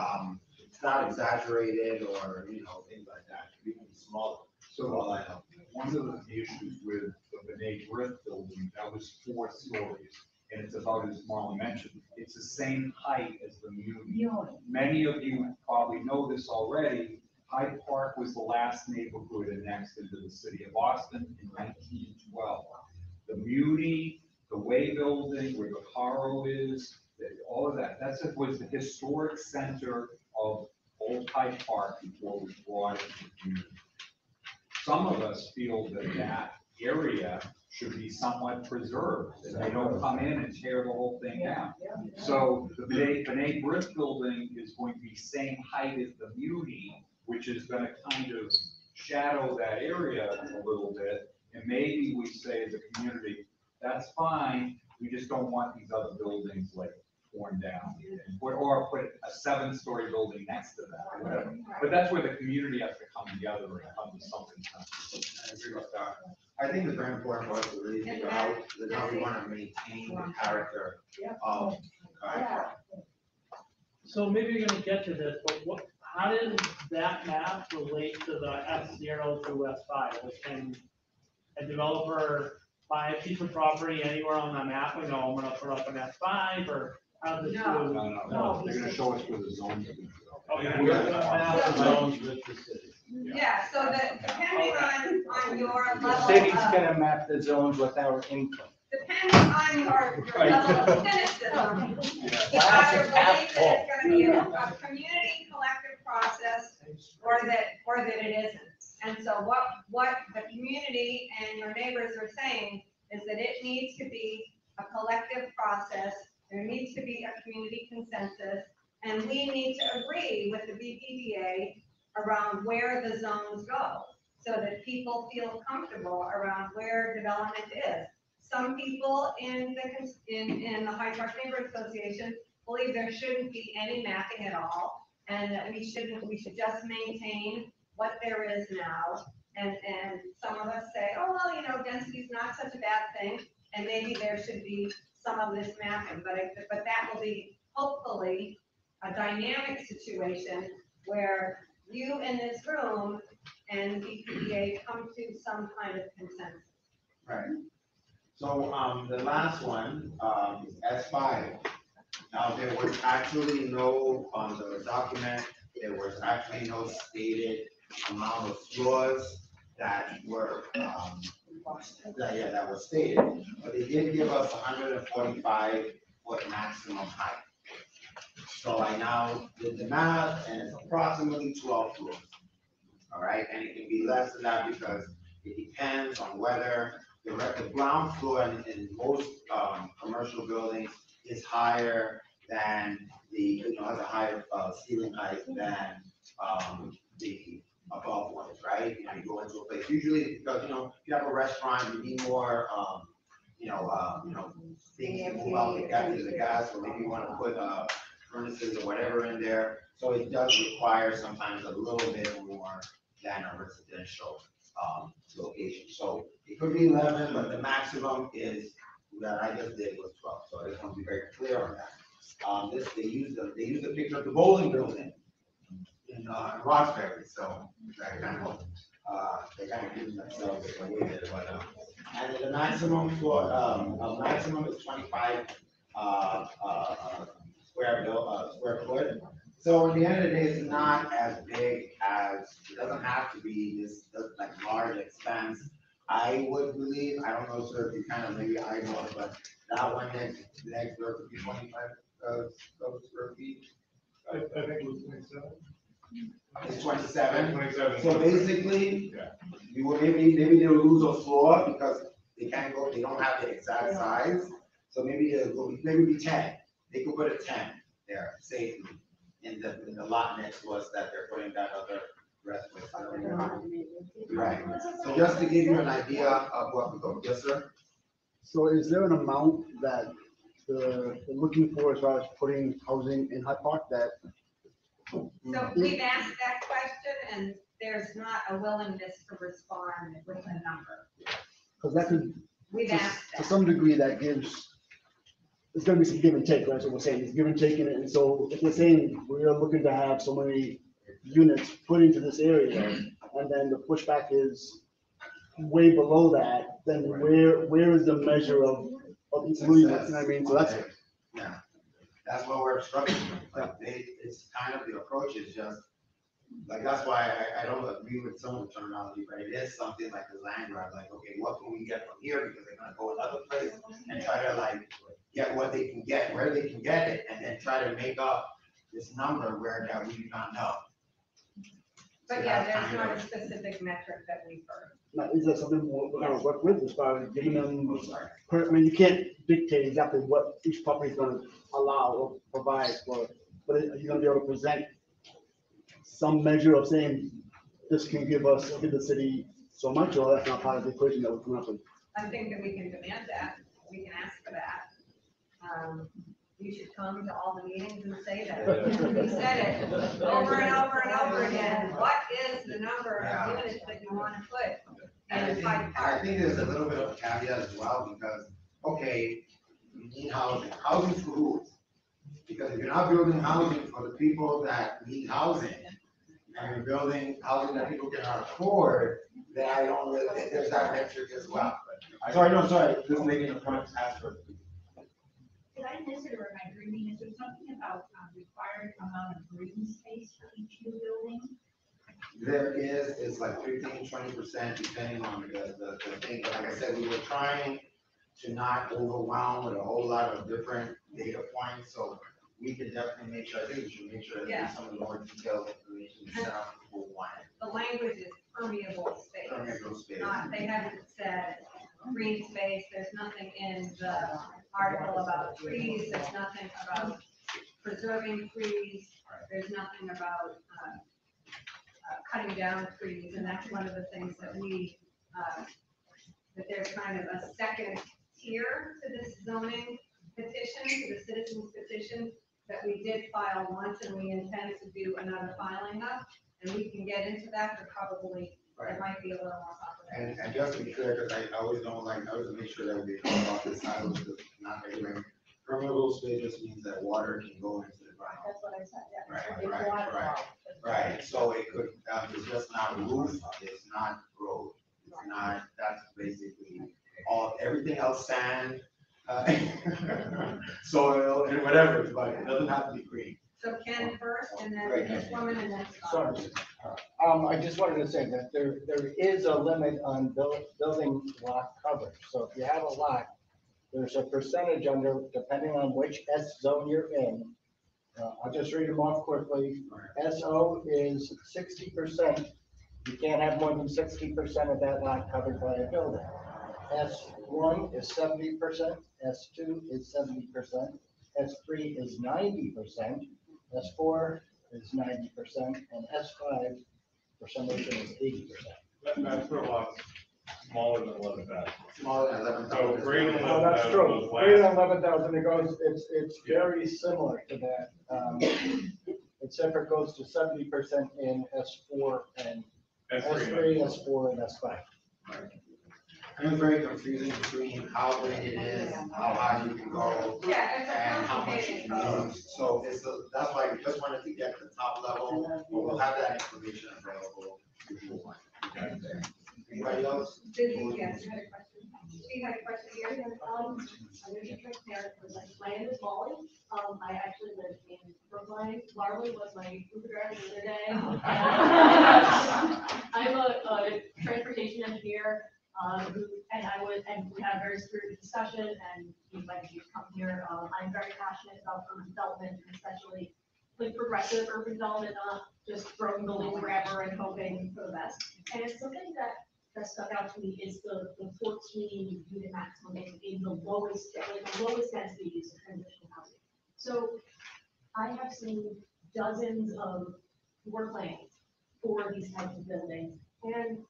S4: not exaggerated or, you know, things like that, it can be smaller. So all I know.
S8: One of the issues with the Benet Brick building, that was 4 stories, and it's about, as Marlon mentioned, it's the same height as the Muni. Many of you probably know this already. Hyde Park was the last neighborhood annexed into the city of Austin in 1912. The Muni, the Way Building, where the Haro is, all of that, was the historic center of Old Hyde Park before it was brought into the community. Some of us feel that that area should be somewhat preserved, and they don't come in and tear the whole thing down. So the Benet Brick building is going to be same height as the Muni, which is gonna kind of shadow that area a little bit. And maybe we say as a community, that's fine, we just don't want these other buildings like torn down. Or put a 7-story building next to that, or whatever. But that's where the community has to come together and come to something.
S4: I agree with that. I think it's very important for us to really figure out how we want to maintain the character of Hyde Park.
S3: So maybe you're gonna get to this, but how does that map relate to the S0 through S5? Can a developer buy a piece of property anywhere on the map and go, I'm gonna put up an S5, or how does this?
S1: No.
S8: No, they're gonna show us where the zones are gonna go.
S3: Okay.
S7: We're gonna map the zones with the city.
S1: Yeah, so that depending on your
S2: The
S1: level
S2: city's
S1: of,
S2: gonna map the zones with our income.
S1: depending on your level of cynicism, you either believe that it's gonna be a community collective process or that it isn't. And so what the community and your neighbors are saying is that it needs to be a collective process. There needs to be a community consensus, and we need to agree with the BPDA around where the zones go, so that people feel comfortable around where development is. Some people in the Hyde Park Neighborhood Association believe there shouldn't be any mapping at all, and that we should just maintain what there is now. And some of us say, oh, well, you know, density is not such a bad thing, and maybe there should be some of this mapping, but that will be hopefully a dynamic situation where you in this room and BPDA come to some kind of consensus.
S4: Right. So, the last one, is S5. Now, there was actually no, on the document, there was actually no stated amount of floors that were, that was stated. But they did give us 145-foot maximum height. So I now did the math, and it's approximately 12 floors. All right, and it can be less than that because it depends on whether the ground floor in most commercial buildings is higher than has a higher ceiling height than the above ones, right? You go into a place, usually because, if you have a restaurant, you need more, things to move out the gas, or maybe you want to put furnaces or whatever in there. So it does require sometimes a little bit more than a residential location. So it could be 11, but the maximum is that I just did was 12. So I just want to be very clear on that. They use the picture of the bowling building in Roxbury. So they kind of give themselves away there. But and the maximum maximum is 25 square foot. So at the end of the day, it's not as big as, it doesn't have to be this like large expense. I would believe, I don't know, sir, if you kind of maybe eyeball, but that one next door could be 25 square feet.
S6: I think it was 27.
S4: It's 27.
S6: 27.
S4: So basically,
S6: Yeah.
S4: you will maybe they'll lose a floor because they don't have the exact size. So maybe be 10. They could put a 10 there safely in the lot next to us that they're putting that other restaurant. Right. So just to give you an idea of what we go. Yes, sir.
S14: So is there an amount that they're looking for as far as putting housing in Hyde Park that?
S1: So we've asked that question, and there's not a willingness to respond with a number.
S14: Because that could,
S1: We've asked
S14: to
S1: that.
S14: some degree, that gives there's gonna be some give and take, right? So we're saying, there's give and take in it, and so if we're saying we are looking to have so many units put into this area, and then the pushback is way below that, then where is the measure of including it, you know what I mean? So that's,
S4: Yeah, that's what we're struggling with, like, it's kind of, the approach is just, like, that's why I don't agree with some of the terminology, but it is something like the land grab, like, okay, what can we get from here, because they're gonna go another place and try to like, get what they can get, where they can get it, and then try to make up this number where that we do not know.
S1: But yeah, there's not a specific metric that we've heard.
S14: now, is that something we're gonna work with as far as giving them, I mean, you can't dictate exactly what each property is gonna allow or provide for, but are you gonna be able to present some measure of saying, this can give the city so much, or that's not part of the equation that we're coming up with?
S1: I think that we can demand that, we can ask for that. You should come to all the meetings and say that. We said it over and over and over again. What is the number of units that you want to put in Hyde
S4: I
S1: Park?
S4: think there's a little bit of a caveat as well, because, okay, you need housing for who? Because if you're not building housing for the people that need housing, and you're building housing that people cannot afford, then I don't really, there's that metric as well.
S7: Sorry, just making a point, ask for.
S5: Did I miss it, or am I dreaming? Is there something about required amount of green space for each new building?
S4: There is, it's like 15-20% depending on the thing, but like I said, we were trying to not overwhelm with a whole lot of different data points, so we can definitely make sure, I think we should make sure that some of the more detailed information is set up for one.
S1: The language is permeable space.
S4: Permeable space.
S1: They haven't said green space, there's nothing in the article about trees, there's nothing about preserving trees, there's nothing about cutting down trees, and that's one of the things that we, that there's kind of a second tier to this zoning petition, to the citizens petition, that we did file once, and we intend to do another filing of, and we can get into that, but probably there might be a little more complicated.
S4: And just to be clear, because I always don't like, I always make sure that we talk about this, I was not everywhere. Permeable space just means that water can go into the ground.
S5: That's what I said, yeah.
S4: Right,
S5: It's
S4: right,
S5: water
S4: right.
S5: flow.
S4: Right, so it could, it's just not roof, it's not road, it's not, that's basically everything else sand, soil, and whatever, but it doesn't have to be green.
S1: So Ken first, and then
S4: Right.
S1: this woman, and then Scott.
S15: Sorry. I just wanted to say that there is a limit on building lot coverage. So if you have a lot, there's a percentage under, depending on which S zone you're in. I'll just read them off quickly. SO is 60%. You can't have more than 60% of that lot covered by a building. S1 is 70%, S2 is 70%, S3 is 90%, S4 is 90%, and S5, for some reason, is 80%.
S6: That's for lots smaller than 11,000.
S4: Smaller than 11,000.
S6: So greater than
S15: Oh, that's
S6: 11,000
S15: true.
S6: was
S15: Greater than
S6: last.
S15: 11,000, it goes, it's very similar to that. Except for it goes to 70% in S4 and S3, S4, and S5.
S4: And it's very confusing between how big it is, how high you can go,
S1: Yeah, it's a
S4: and how much you
S1: complicated
S4: can
S1: code.
S4: use. So that's why we just wanted to get to the top level, but we'll have that information available if you want. Anybody else?
S1: Dizzy, yes, you had a question. She had a question here.
S5: I'm usually transparent, because my name is Molly. I actually live in Brookline. Marley was my Uber driver the other day. I'm a transportation engineer, and we had a very spirited discussion, and he invited me to come here. I'm very passionate about urban development, and especially like progressive urban development, not just throwing building wherever and hoping for the best. And something that stuck out to me is the 14 unit maximum in the lowest density use of transitional housing. So I have seen dozens of floor plans for these types of buildings. And,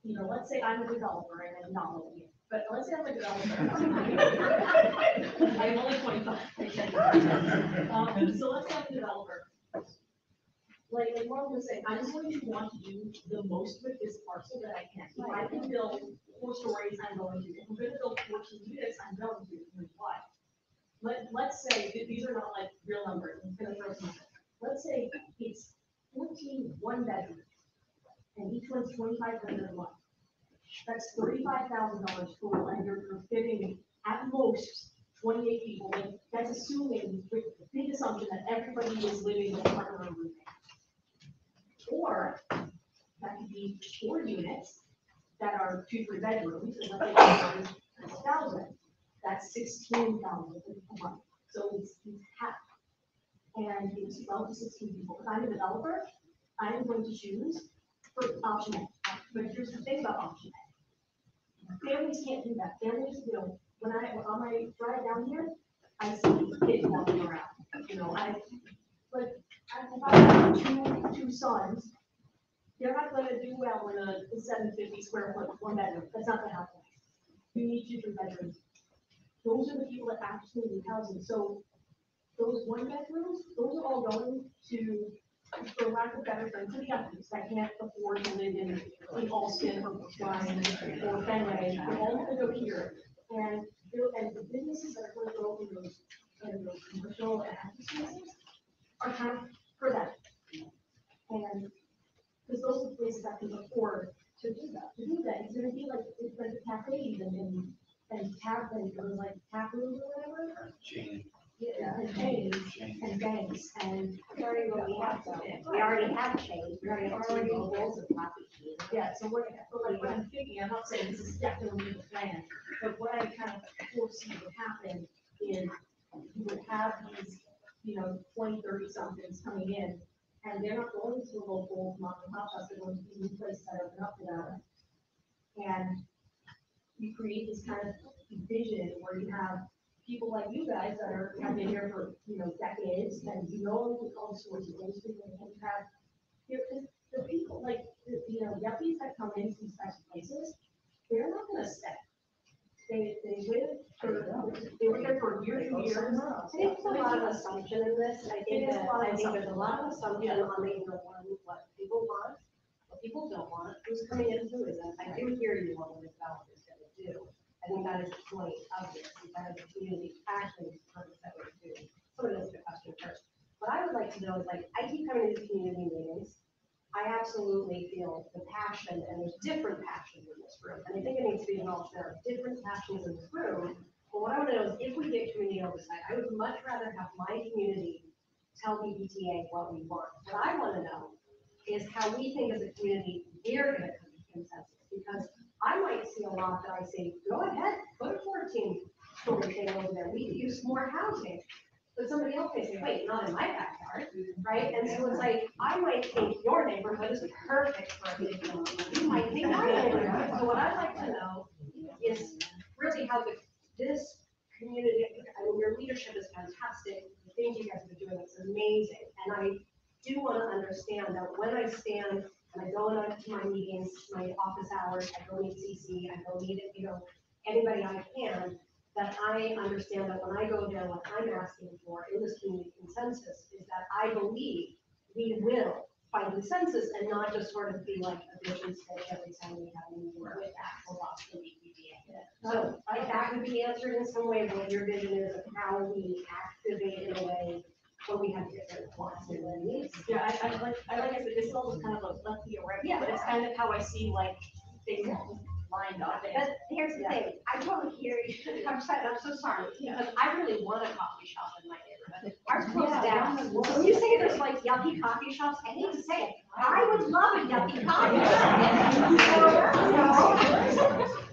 S5: you know, let's say I'm a developer and I'm not living here, but let's say I'm a developer. I am only 25. So let's say I'm a developer. Like Mark was saying, I'm going to want to do the most with this parcel that I can. If I can build 4 stories, I'm going to. If I'm going to build 14 units, I'm going to. Here's why. let's say, these are not like real numbers, I'm gonna throw some. Let's say it's 14 one-bedroom, and each one's 2,500 a month. That's $35,000 total, and you're fitting at most 28 people, and that's assuming, with the big assumption that everybody is living with a partner or roommate. Or, that could be 4 units that are 2-3 bedrooms, and let's say 1,000, that's 16,000 a month. So it's half. And it's 12 to 16 people. If I'm a developer, I'm going to choose for option A. But here's the thing about option A. Families can't do that. Families, you know, when on my drive down here, I see kids walking around. You know, if I have two sons, they're not gonna do well in a 750 square foot, 1 bedroom. That's not gonna happen. You need 2-3 bedrooms. Those are the people that actually need housing. So those 1 bedrooms, those are all going to, for lack of better term, to the youngsters that can't afford to live in Alston or Brookline or Fenway. They're all gonna go here. And the businesses that are gonna go in those commercial and active spaces are kind of for them. And because those are the places that can afford to do that. It's gonna be like the cafes and tap rooms or whatever. Yeah, and chains and banks and.
S16: We already have chains. We already have tables and coffee chains.
S5: Yeah, so what I'm thinking, I'm not saying this is definitely the plan, but what I kind of foresee would happen is you would have these, 20, 30 somethings coming in, and they're not going to a local mom and pop shop, they're going to these new places that open up to them. And you create this kind of vision where you have people like you guys that have been here for, decades, and all the sorts of things, and you have, the people like, yuppies that come into these types of places, they're not gonna stay. They were here for years and years.
S16: I think there's a lot of assumption in this. I think there's a lot of assumption on what people want, what people don't want, who's coming in, who isn't. I do hear you on what the developers gonna do. I think that is the point of this, is that the community actually determines that we're doing. Someone else could question first. What I would like to know is, I keep coming to these community meetings. I absolutely feel the passion, and there's different passions in this room. And I think it needs to be acknowledged, there are different passions in this room. But what I want to know is, if we get community oversight, I would much rather have my community tell BPTA what we want. What I want to know is how we think as a community, we're going to come to consensus. Because I might see a lot that I say, go ahead, put a 14-story thing over there. We could use more housing. But somebody else may say, wait, not in my backyard, right? And so it's like, I might think your neighborhood is perfect for a big home. You might think my neighborhood. So what I'd like to know is really how this community, your leadership is fantastic. The things you guys have been doing is amazing. And I do want to understand that when I stand and I go into my meetings, my office hours, I go meet CC, I go meet, anybody I can, that I understand that when I go there, what I'm asking for in this community consensus is that I believe we will find consensus and not just sort of be like a vision stage every time we have a meeting with actual Boston BPDA. So if that could be answered in some way, what your vision is of how we activate in a way when we have different wants and needs.
S5: Yeah, I like I said, this is almost kind of a lefty or right, but it's kind of how I see things lined up.
S16: But here's the thing, I totally hear you. I'm so sorry, because I really want a coffee shop in my neighborhood. Ours closed down. When you say there's yucky coffee shops, I hate to say it, I would love a yucky coffee shop.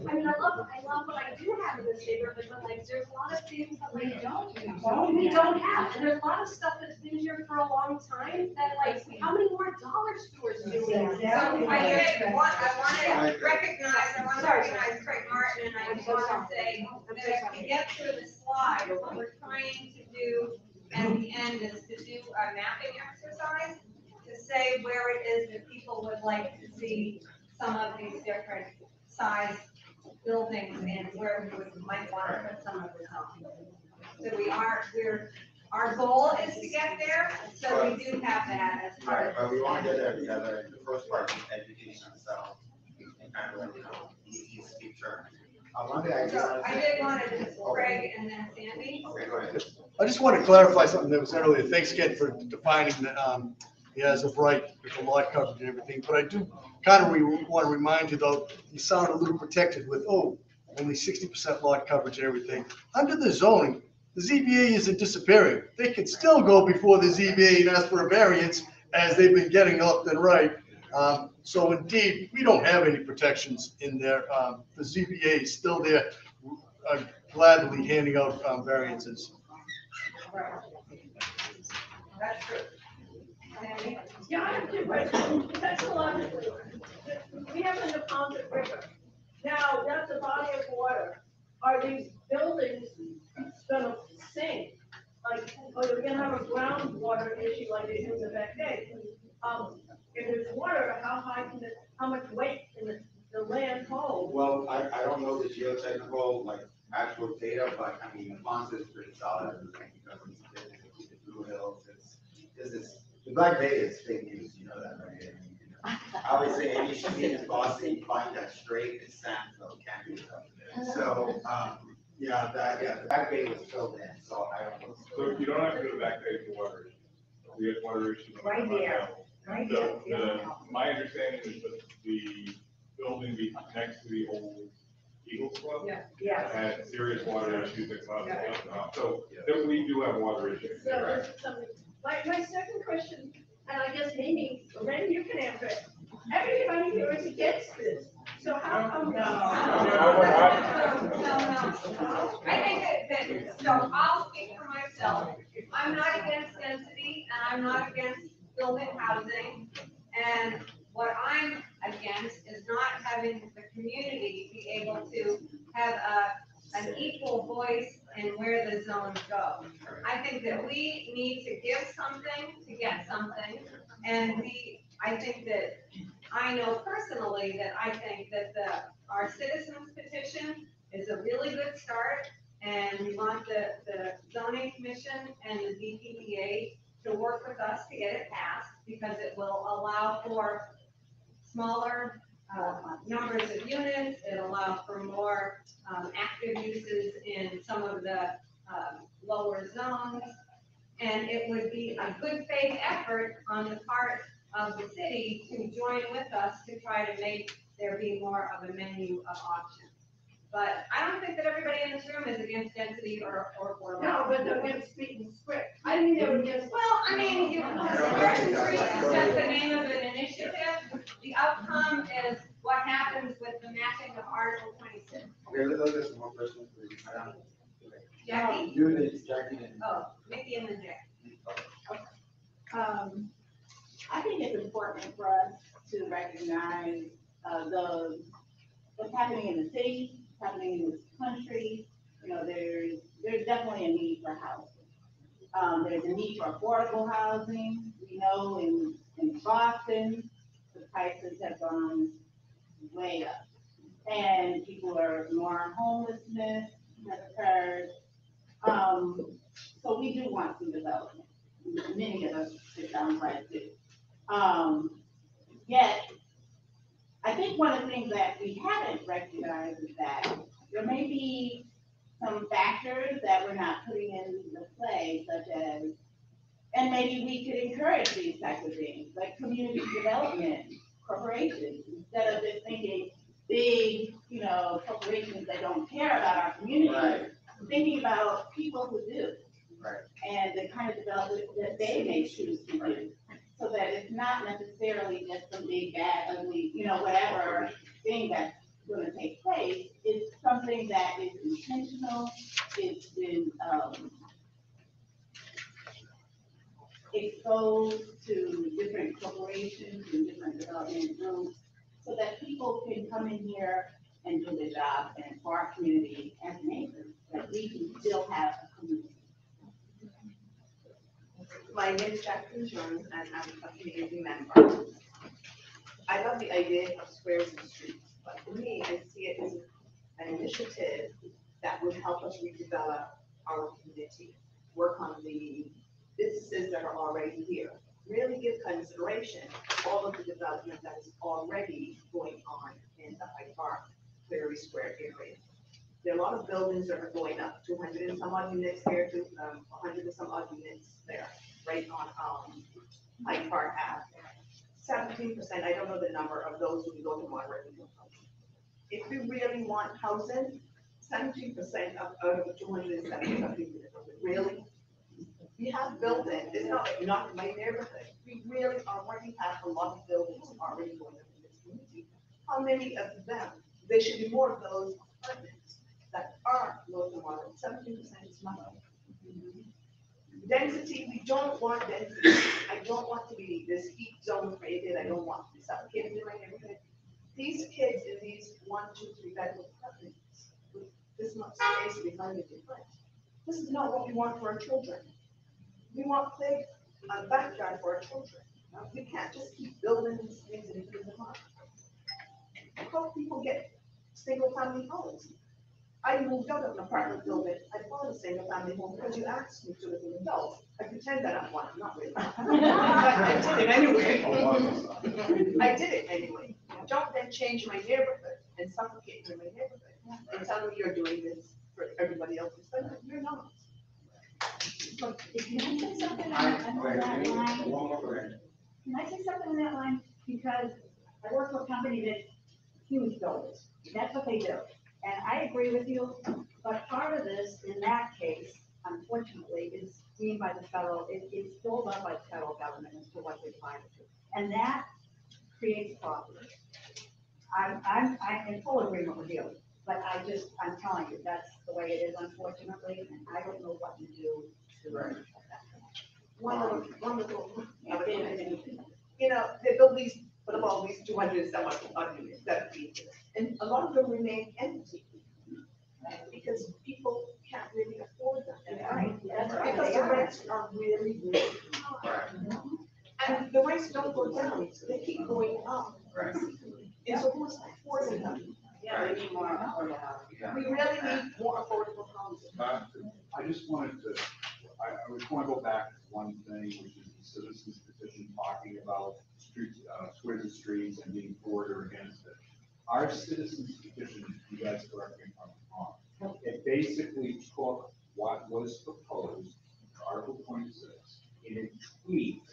S16: I mean, I love what I do have in this neighborhood, but there's a lot of things that we don't have. And there's a lot of stuff that's been here for a long time that how many more dollar stores do we have?
S1: So I want to recognize Craig Martin, and I want to say that if we get through the slide, what we're trying to do at the end is to do a mapping exercise to say where it is that people would like to see some of these different size buildings and where we might want to put some of this on. So our goal is to get there, so we do have that as part of.
S4: Right, but we want to get there because the first part is education ourselves and kind of like, easy speech terms. Monday, I
S1: So I did want to just Craig and then Sandy.
S4: Okay, go ahead.
S12: I just want to clarify something that was said earlier. Thanks again for defining the as of right with the lot coverage and everything. But I do kind of want to remind you though, you sound a little protected with, oh, only 60% lot coverage and everything. Under the zoning, the ZBA isn't disappearing. They could still go before the ZBA and ask for a variance as they've been getting left and right. So indeed, we don't have any protections in there. The ZBA is still there, gladly handing out variances.
S1: That's true. Sandy?
S11: Yeah, I have two questions. That's a lot. We have the Neponset River. Now, that's a body of water. Are these buildings gonna sink? Like, or are we gonna have a groundwater issue like they do in the back gate? If there's water, how high can it, how much weight can the land hold?
S4: Well, I don't know the geotechnical, like, actual data, but I mean, the pond is pretty solid, because it's Blue Hills, the Black Bay is fake news, you know that, right? I would say any street in Boston, you find that straight, it's sand, so it can't be done. So, the Black Bay was filled in, so I don't know.
S6: So you don't have to go to Back Bay for water issues. We have water issues.
S1: Right there. Right
S6: So,
S1: there.
S6: my understanding is that the building next to the old Eagles Club
S1: Yeah.
S6: had serious water issues that caused
S1: Yeah.
S6: it. So, that we do have water issues.
S11: So, my second question, and I guess maybe, Randy, you can answer it. Everybody here is against this, so how come?
S1: No. I think that, so I'll speak for myself. I'm not against density and I'm not against building housing. And what I'm against is not having the community be able to have an equal voice in where the zones go. I think that we need to give something to get something. And I think that, I know personally that I think that our citizens petition is a really good start. And we want the zoning commission and the DPPA to work with us to get it passed, because it will allow for smaller numbers of units. It'll allow for more active uses in some of the lower zones. And it would be a good faith effort on the part of the city to join with us to try to make there be more of a menu of options. But I don't think that everybody in this room is against density or.
S11: No, but they're against speaking script. I think they were against.
S1: Well, I mean, Spartan Street is just the name of an initiative. The outcome is what happens with the matching of Article 26.
S4: Okay, let's get some more questions, please.
S1: Jackie?
S4: Jackie.
S1: Oh, Mickey and then Jackie.
S10: I think it's important for us to recognize, what's happening in the city, what's happening in this country. You know, there's definitely a need for housing. There's a need for affordable housing. We know in Boston, the prices have gone way up. And people are more homelessness has occurred. So we do want some development. Many of us, it sounds like, do. Yet, I think one of the things that we haven't recognized is that there may be some factors that we're not putting into play, such as, and maybe we could encourage these types of things, like community development corporations, instead of just thinking big, corporations that don't care about our community,
S4: Right.
S10: thinking about people who do.
S4: Right.
S10: And the kind of development that they may choose to do. So that it's not necessarily just some big, bad, ugly, whatever thing that's gonna take place. It's something that is intentional, it's been, exposed to different corporations and different development groups, so that people can come in here and do their job, and for our community as neighbors, that we can still have a community.
S17: My name is Jacqueline Jones, and I'm a community member. I love the idea of squares and streets, but for me, I see it as an initiative that would help us redevelop our community, work on the businesses that are already here, really give consideration to all of the development that is already going on in the Hyde Park, Cleary Square area. There are a lot of buildings that are going up, 200 and some odd units there, to 100 and some odd units there, right on Hyde Park Ave. 17%, I don't know the number of those who go to moderate income housing. If we really want housing, 17% out of the 270 something units, really? We have buildings, it's not like not in my neighborhood, we really already have a lot of buildings already going up in this community. How many of them, there should be more of those apartments that are low to moderate, 17% is nothing. Density, we don't want density. I don't want to be this heat zone created. I don't want to be suffocated in my neighborhood. These kids in these 1, 2, 3 bedroom apartments with this much space behind the different. This is not what we want for our children. We want play a backyard for our children. We can't just keep building these things and putting them up. How people get single family homes? I moved out of an apartment building, I bought a single family home because you asked me to live with adults. I pretend that I'm one, I'm not really. But I did it anyway. I did it anyway. Don't then change my neighborhood and suffocate in my neighborhood and tell me you're doing this for everybody else's benefit. You're not.
S5: Can I say something on that line? Can I say something on that line? Because I work for a company that's huge buildings. That's what they do. And I agree with you, but part of this, in that case, unfortunately, is seen by the federal, it's filled up by the federal government as to what they find it to. And that creates problems. I'm in full agreement with you, but I'm telling you, that's the way it is, unfortunately, and I don't know what to do to learn that.
S17: Wonderful. You know, they build these, what about these 200 and some odd units, and a lot of them remain empty. Because people can't really afford them.
S5: Right. That's right.
S17: Because the rents are really, really high. And the rents don't go down, they keep going up. And so who's affording them?
S10: Yeah, we need more affordable housing.
S17: We really need more affordable housing.
S8: I just wanted to, I just want to go back to one thing, which is the citizens petition talking about streets, squares and streets and being for or against it. Our citizens petition, you guys correct me if I'm wrong, it basically took what was proposed, Article 26, and it tweaked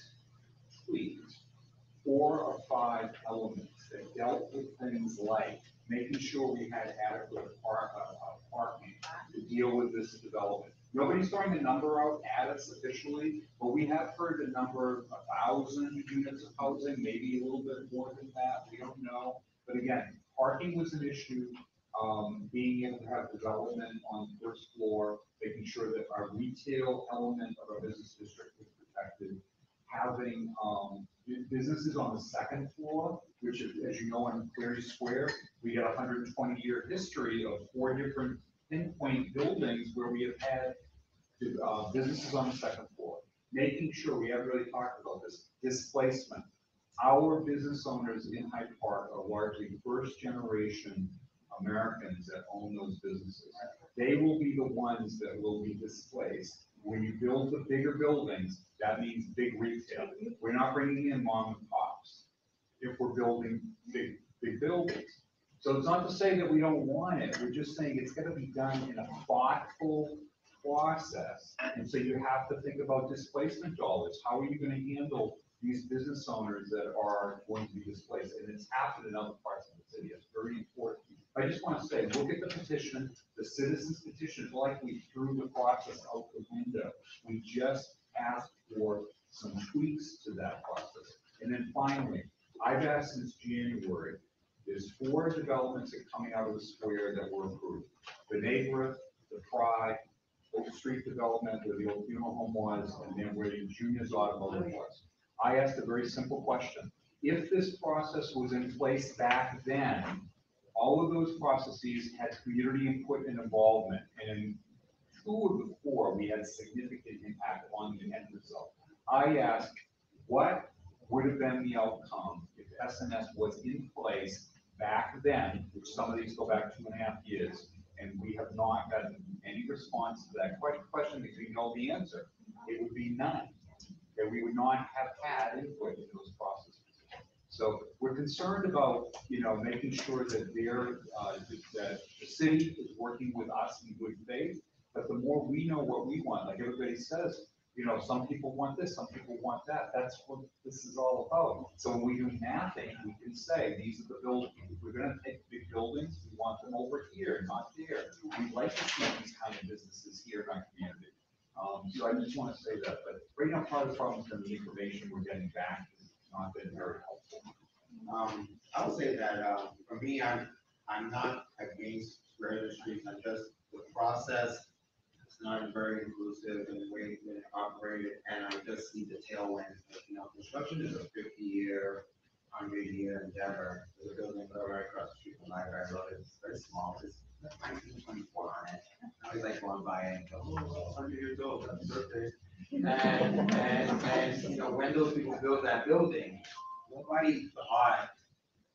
S8: 4 or 5 elements that dealt with things like making sure we had adequate parking to deal with this development. Nobody's throwing the number out at us officially, but we have heard the number 1,000 units of housing, maybe a little bit more than that, we don't know. But again, parking was an issue, being able to have development on the first floor, making sure that our retail element of our business district was protected, having businesses on the second floor, which, as you know, in Cleary Square, we got a 120-year history of 4 different pinpoint buildings where we have had businesses on the second floor. Making sure, we haven't really talked about this, displacement. Our business owners in Hyde Park are largely first-generation Americans that own those businesses. They will be the ones that will be displaced. When you build the bigger buildings, that means big retail. We're not bringing in mom and pops if we're building big buildings. So it's not to say that we don't want it. We're just saying it's going to be done in a thoughtful process. And so you have to think about displacement dollars. How are you going to handle these business owners that are going to be displaced? And it's happened in other parts of the city. It's very important. I just want to say, look at the petition, the citizens petition. It's like we threw the process out the window. We just asked for some tweaks to that process. And then finally, I've asked since January, there's 4 developments that are coming out of the square that were approved. The neighborhood, the Pride, Oak Street development where the old funeral home was, and then where the Junior's Automotive was. I asked a very simple question. If this process was in place back then, all of those processes had community input and involvement, and in 2 of the 4, we had significant impact on the end result. I asked, what would have been the outcome if SNS was in place back then, which some of these go back 2.5 years, and we have not gotten any response to that question because we know the answer. It would be none. That we would not have had input in those processes. So we're concerned about, making sure that that the city is working with us in good faith. But the more we know what we want, like everybody says, some people want this, some people want that. That's what this is all about. So when we do mapping, we can say, these are the buildings. If we're gonna take big buildings, we want them over here, not there. We'd like to see these kind of businesses here in our community. So I just want to say that, but right now, part of the problem is the information we're getting back has not been very helpful.
S4: I would say that, for me, I'm not against squares and streets, I'm just, the process is not very inclusive in the way that it operated, and I just see the tailwinds. Construction is a 50-year, 100-year endeavor. There's a building right across the street from my road, it's very small, it's 1924 on it. I was like going by and go, 100 years old, that's birthday. And when those people built that building, nobody thought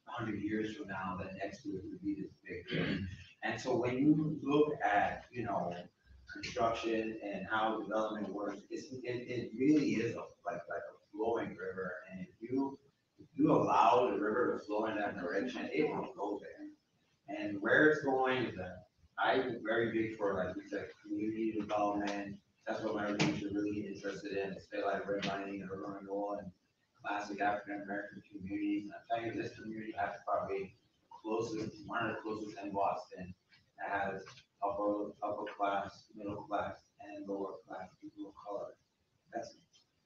S4: 100 years from now that next to it would be this big thing. And so when you look at, construction and how development works, it really is like a flowing river. And if you allow the river to flow in that direction, it will go there. And where it's going is that I'm very big for, like we said, community development. That's what my reviews are really interested in. It's like redlining and urban renewal and classic African American communities. And I'm telling you, this community has probably one of the closest in Boston that has upper class, middle class, and lower class people of color. That's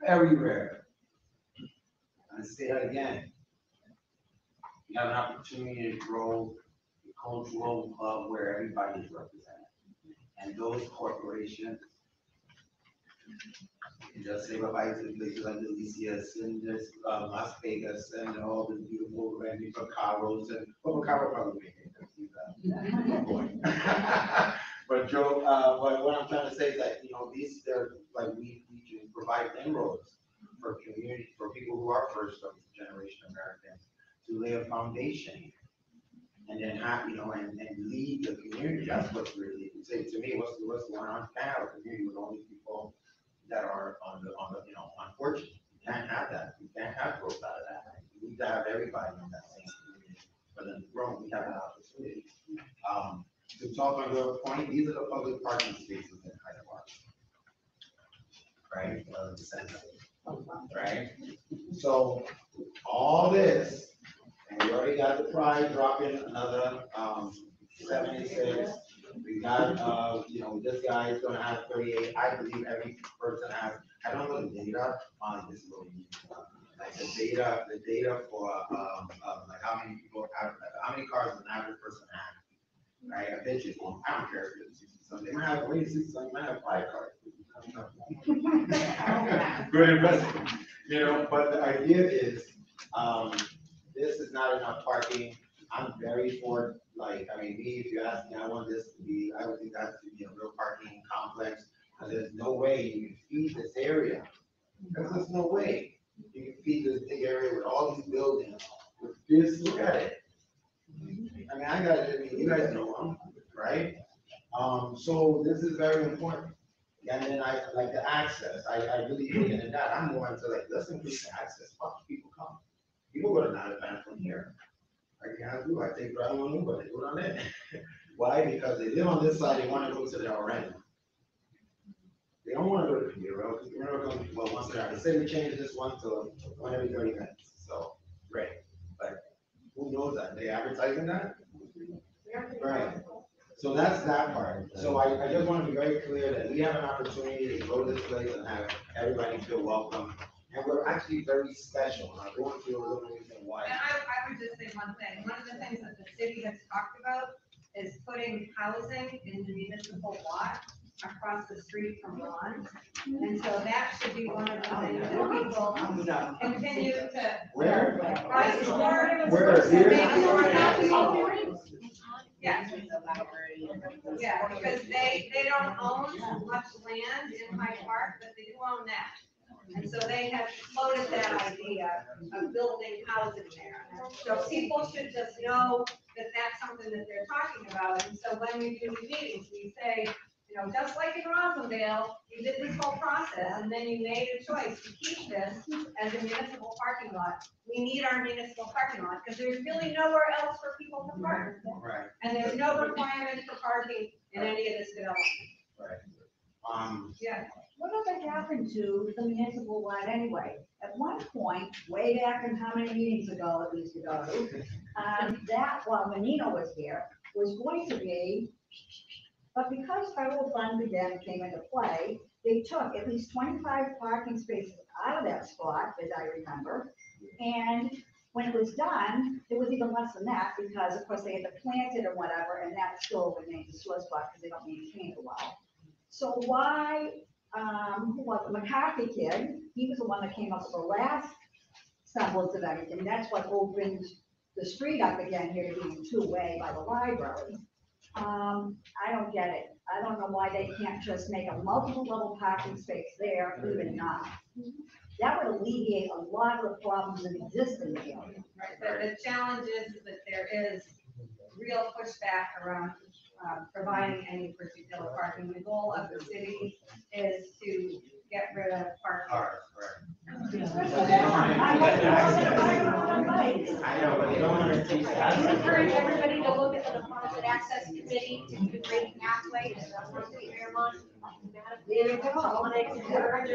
S4: very rare. And I say that again. You have an opportunity to grow a cultural hub where everybody is represented. And those corporations, you just say bye-bye to places like Delicias and this, Las Vegas and all the beautiful Randy Vacaros and, well, Vacaro probably make it. But Joe, what I'm trying to say is that, they're like, we can provide inroads for community, for people who are first generation Americans to lay a foundation and then have, and lead the community. That's what's really, say to me, what's going on? You can't have a community with only people that are on the unfortunate. You can't have that. You can't have growth out of that. You need to have everybody in that same community. But then the growth, we have an opportunity. To talk on your point, these are the public parking spaces in Hyde Park. Right? The center. Right? So all this, and we already got the pride dropping another 76. We got, this guy is gonna have 38. I believe every person has, I don't know the data on this really, like the data for, like how many people have, how many cars an average person has. Right? I bet you, I don't care if it's 60 something. They might have 60 something, they might have 5 cars. Good investment, but the idea is, this is not enough parking. I'm very for, me, if you ask me, I would think that to be a real parking complex, because there's no way you can feed this area. Because there's no way you can feed this big area with all these buildings, with this, look at it. You guys know them, right? So this is very important. And then I like the access. I really dig into that. I'm more into let's increase the access. Fuck, people come. People go to Mattapan from here. I take driving on Uber, they do it on it. Why? Because they live on this side, they want to go to the RN. They don't want to go to the Bureau, because the Bureau comes, once an hour. They say we change this one to one every 30 minutes. So, great. But who knows that? They advertising that? Right. So that's that part. So I just want to be very clear that we have an opportunity to go to this place and have everybody feel welcome. And we're actually very special. And I'm going through a little reason why.
S1: And I would just say one thing. One of the things that the city has talked about is putting housing in the municipal lot across the street from Ron. And so that should be one of the things that people continue to.
S4: Where?
S1: Yeah. Yeah, because they don't own much land in Hyde Park, but they do own that. And so they have floated that idea of building housing there. So people should just know that that's something that they're talking about. And so when we do these meetings, we say, know, just like in Roslindale, you did this whole process, and then you made a choice to keep this as a municipal parking lot. We need our municipal parking lot, because there's really nowhere else for people to park.
S4: Right,
S1: And there's no requirement for parking in any of this development.
S4: right.
S1: Yeah.
S18: Whatever happened to the municipal lot anyway? At one point, way back in how many meetings ago it used to go to, that, while Menino was here, was going to be, but because federal funds again came into play, they took at least 25 parking spaces out of that spot, as I remember. And when it was done, it was even less than that, because of course they had to plant it or whatever, and that still remains a sore spot because they don't maintain it well. So why, who was the McCarthy kid, he was the one that came up with the last semblance of anything. That's what opened the street up again here to being two-way by the library. I don't get it. I don't know why they can't just make a multiple level parking space there, even now. That would alleviate a lot of the problems that exist in the area.
S1: Right, but the challenge is that there is real pushback around providing any particular parking. The goal of the city is to get rid of parking.
S4: I know, but you don't want to teach
S5: I
S4: that.
S5: encourage everybody to look at the Deposit Access Committee, the Great Pathway, and that's what the Fairmont. There you go.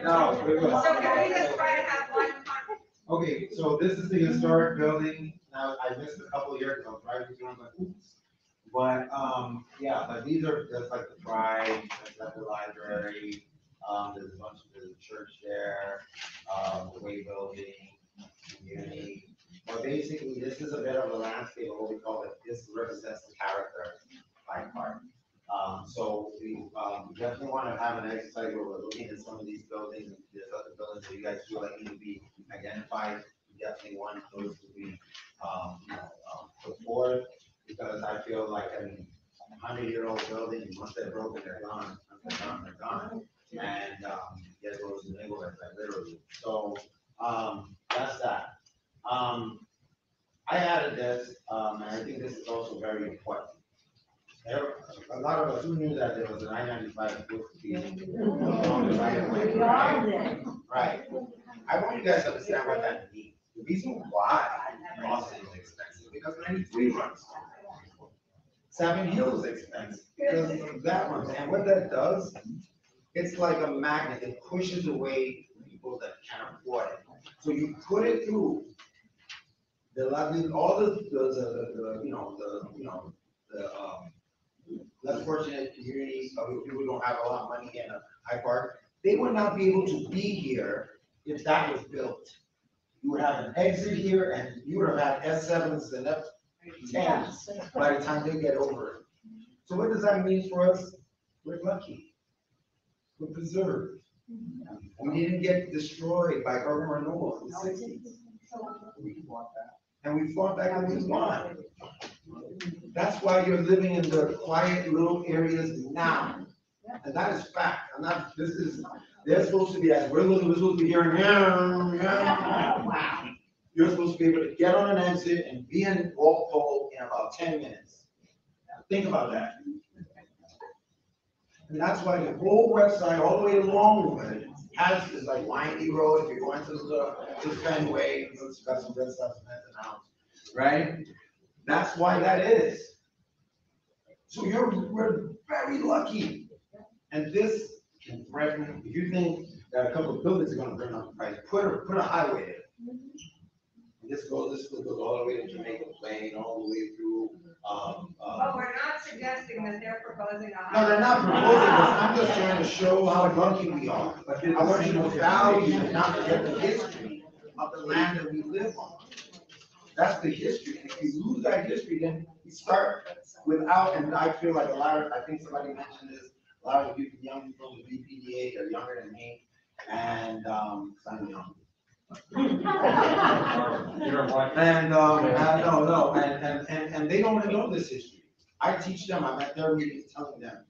S4: No, we will.
S1: So can we just try to have one comment?
S4: Okay, so this is the historic building. Now, I missed a couple of years ago, right? I'm like, oops. But, yeah, but these are just like the Pride, like the library, there's a bunch of, there's a church there, the Way Building, community. But basically, this is a bit of a landscape of what we call it, this represents the character of Hyde Park. So we definitely want to have an exercise where we're looking at some of these buildings, and there's other buildings that you guys feel like need to be identified. We definitely want those to be, put forward, because I feel like, I mean, 100-year-old building, once they're broken, they're gone, once they're gone, they're gone. And, get those in neighborhoods, like literally. So, that's that. I added this, and I think this is also very important. A lot of us knew that there was an I-95 supposed to be along the right of way. Right. I want you guys to understand what that means. The reason why Austin is expensive, because 93 runs. Savin Hill is expensive, because of that runs. And what that does, it's like a magnet. It pushes away people that can't afford it. So you put it through all the less fortunate communities, people who don't have a lot of money in Hyde Park, they would not be able to be here if that was built. You would have an exit here, and you would have had S7s and F10s by the time they get over it. So what does that mean for us? We're lucky. We're preserved. We didn't get destroyed by urban renewal in the 60s. And we fought back and we won. That's why you're living in the quiet little areas now. And that is fact. I'm not, they're supposed to be, as we're living, we're supposed to be hearing, wow. You're supposed to be able to get on an exit and be in Walpole in about 10 minutes. Think about that. And that's why the whole website, all the way along with it, has this like windy road. If you're going to Fenway, it's got some red stuff in the house, right? That's why that is. So we're very lucky. And this can threaten, if you think that a couple of buildings are gonna bring up the price, put a highway there. And this goes all the way to Jamaica Plain, all the way through,
S1: But we're not suggesting that they're proposing a.
S4: no, they're not proposing this. I'm just trying to show how lucky we are. I want you to value and not forget the history of the land that we live on. That's the history. And if you lose that history, then you start without, and I feel like I think somebody mentioned this, a lot of the people, young people with BPDA, they're younger than me, and, I'm young. And, and they don't know this history. I teach them, I'm at their meetings telling them.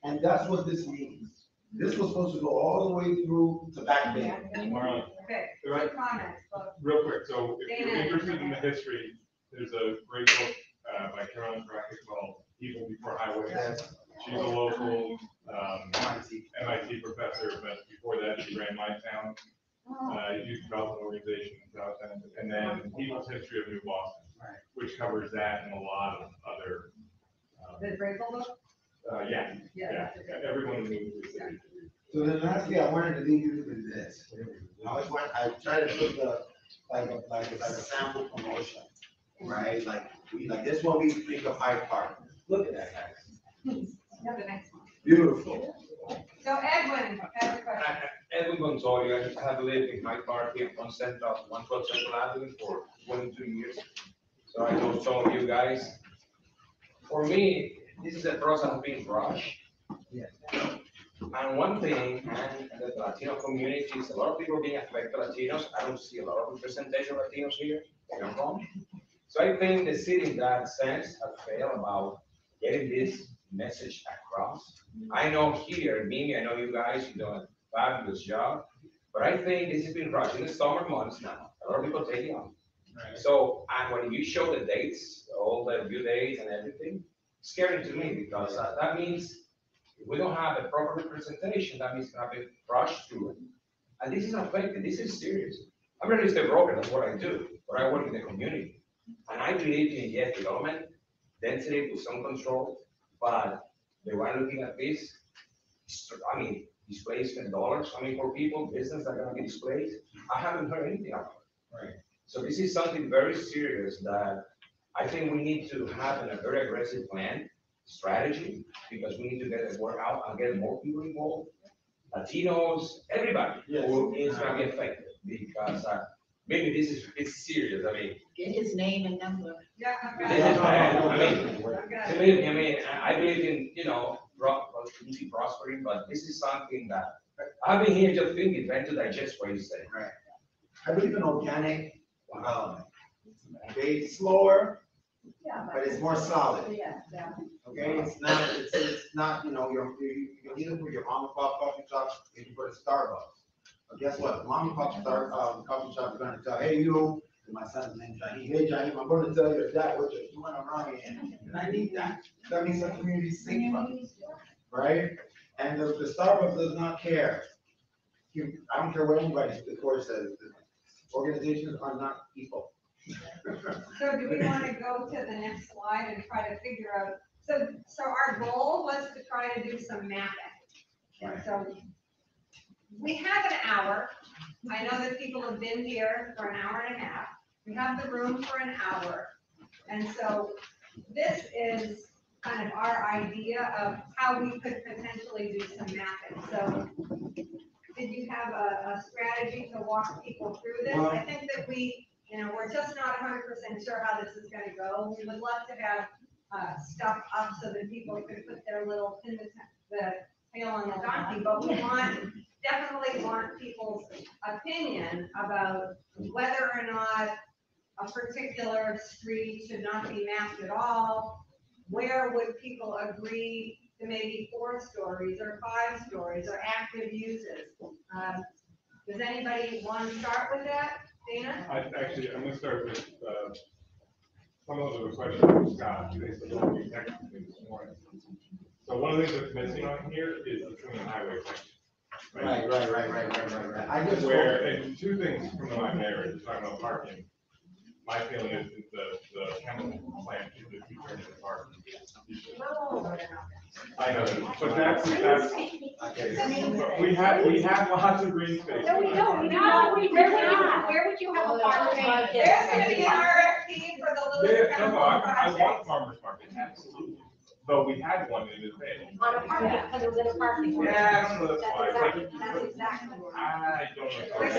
S4: And that's what this means. This was supposed to go all the way through to Back Bay.
S6: Marlon,
S1: Okay,
S6: Right.
S1: comments, but
S6: real quick, so if you're
S1: Dana.
S6: interested in the history, there's a great book by Carolyn Brackett called People Before Highways. She's a local, MIT professor, but before that, she ran My Town, youth development organization in South End, and then People's History of New Boston, which covers that and a lot of other,
S1: The Grateful book?
S6: yeah, everyone who moved to the city.
S4: So then lastly, I wanted to leave you with this. I try to put the, like a sample promotion, right? Like this one, we think of Hyde Park. Look at that, guys.
S1: Yeah, the next one.
S4: Beautiful.
S1: So Edwin has a question.
S7: Edwin Gonzolia, I have lived in Hyde Park here on Central, 112 Central Avenue for 22 years. So I know some of you guys. For me, this is a process of being rushed.
S4: Yeah.
S7: And one thing, and the Latino community is a lot of people being affected, Latinos. I don't see a lot of representation of Latinos here. I'm wrong. So I think the city in that sense has failed about getting this message across. I know here, Mimi, I know you guys, you do a fabulous job, but I think this has been rushed in the summer months now. A lot of people take it on. So, and when you show the dates, all the due dates and everything, it's scary to me because that means if we don't have a proper representation, that means it's gonna be rushed through it. And this is affected, this is serious. I'm a real estate broker, that's what I do, but I work in the community. And I believe in, yes, development, density with some control, but the way I'm looking at this, I mean, displacement dollars, I mean, for people, business that are gonna be displaced, I haven't heard anything about it. Right. So this is something very serious that I think we need to have a very aggressive plan, strategy, because we need to get the word out and get more people involved, Latinos, everybody who is gonna be affected, because maybe this is, it's serious, I mean.
S9: Get his name and number.
S1: Yeah,
S7: This is bad. Believe me, I believe in, community prospering, but this is something that, I've been here just thinking, trying to digest what you say.
S4: Right. I believe in organic, it's slower, but it's more solid.
S18: Yeah, yeah.
S4: Okay, it's not, you need to put your mom and pop coffee shop, you can put a Starbucks. But guess what, mom and pop coffee shop is gonna tell, hey, you, and my son's name Jaheem, hey, Jaheem, I'm gonna tell your dad what you're doing around here, and I need that. That means the community's safe, right? And the Starbucks does not care. I don't care what anybody, the court says, organizations are not people.
S1: So do we want to go to the next slide and try to figure out, so our goal was to try to do some mapping. And so we have an hour. I know that people have been here for an hour and a half. We have the room for an hour. And so this is kind of our idea of how we could potentially do some mapping. So did you have a strategy to walk people through this? I think that we're just not 100% sure how this is going to go. We would love to have stuff up so that people could put their little pin the tail on the donkey, but we definitely want people's opinion about whether or not a particular street should not be mapped at all. Where would people agree to maybe 4 stories or 5 stories or active uses? Does anybody want to start with that? Dana?
S6: I'm gonna start with, some of the questions from Scott, based on what we texted me this morning. So one of the things that's missing on here is the Truman Highway section.
S4: Right. I just.
S6: And 2 things from my marriage, talking about parking. My feeling is that the chemical plant should be turned into parking. I know, but that's, okay. But we have lots of green space.
S5: No, we don't. Where would you have a park?
S1: There's gonna be an RFP for the little
S6: Yeah, no, I want farmers market, absolutely. But we had one in the day.
S5: On a parking, because it was in a parking. lot.
S6: Yeah, I don't know, that's why.
S5: That's exactly.
S6: I don't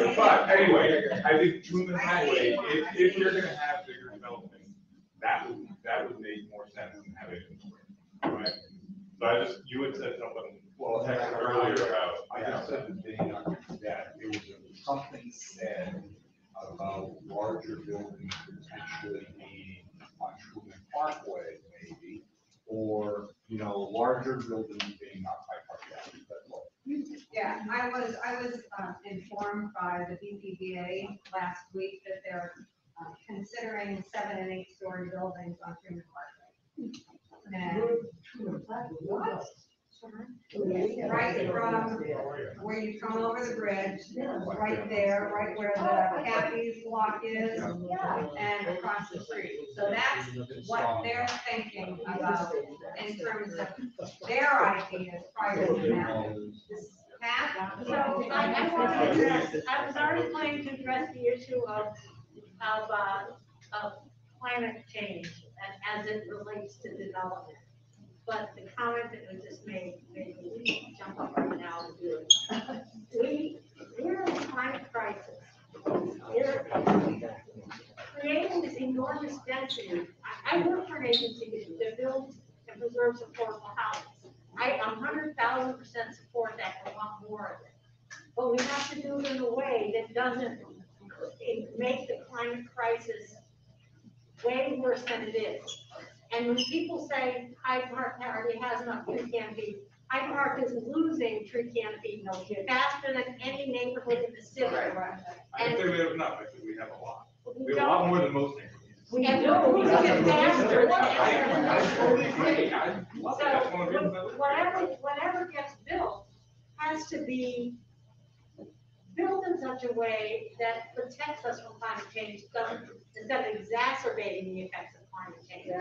S6: know. But anyway, I think Truman Highway, if you're gonna have bigger development, that would make more sense than having it, right? So you had said something, well, earlier about.
S8: I just said to Dana that there was something said about larger buildings potentially being on Truman Parkway, maybe, or, larger buildings being on Hyde Park Avenue.
S1: Yeah, I was informed by the BPDA last week that they're considering 7- and 8-story buildings on Truman Parkway. And right from where you come over the bridge, right there, right where the Kathy's block is, and across the street. So that's what they're thinking about in terms of their ideas prior to that. Pat?
S5: So I want to address, I was already planning to address the issue of climate change as it relates to development. But the comment that was just made me jump up right now and do it. We're in a climate crisis. We're creating this enormous density. I work for an agency that builds and preserves affordable housing. I'm 100,000% support that, I want more of it. But we have to do it in a way that doesn't make the climate crisis way worse than it is. And when people say Hyde Park already has enough tree canopy, Hyde Park is losing tree canopy faster than any neighborhood in the city.
S6: I can say we have enough, I think we have a lot.
S5: We
S6: We have a lot more than most neighborhoods.
S5: We do, we do it faster than
S6: I totally agree. I love it. That's one of the reasons I live
S5: So whatever gets built has to be built in such a way that protects us from climate change, instead of exacerbating the effects of climate change.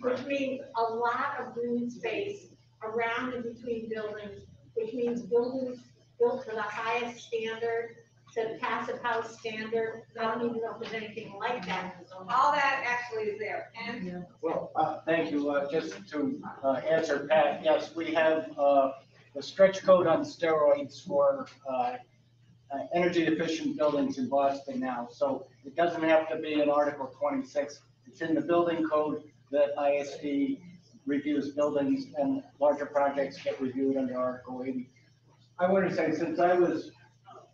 S5: Which means a lot of green space around and between buildings, which means buildings built to the highest standard, to passive house standard. I don't even know if there's anything like that.
S1: All that actually is there. And
S2: Well, thank you. Just to answer Pat, yes, we have the stretch code on steroids for energy efficient buildings in Boston now. So it doesn't have to be in Article 26. It's in the building code that ISD reviews buildings, and larger projects get reviewed under Article 80. I want to say, since I was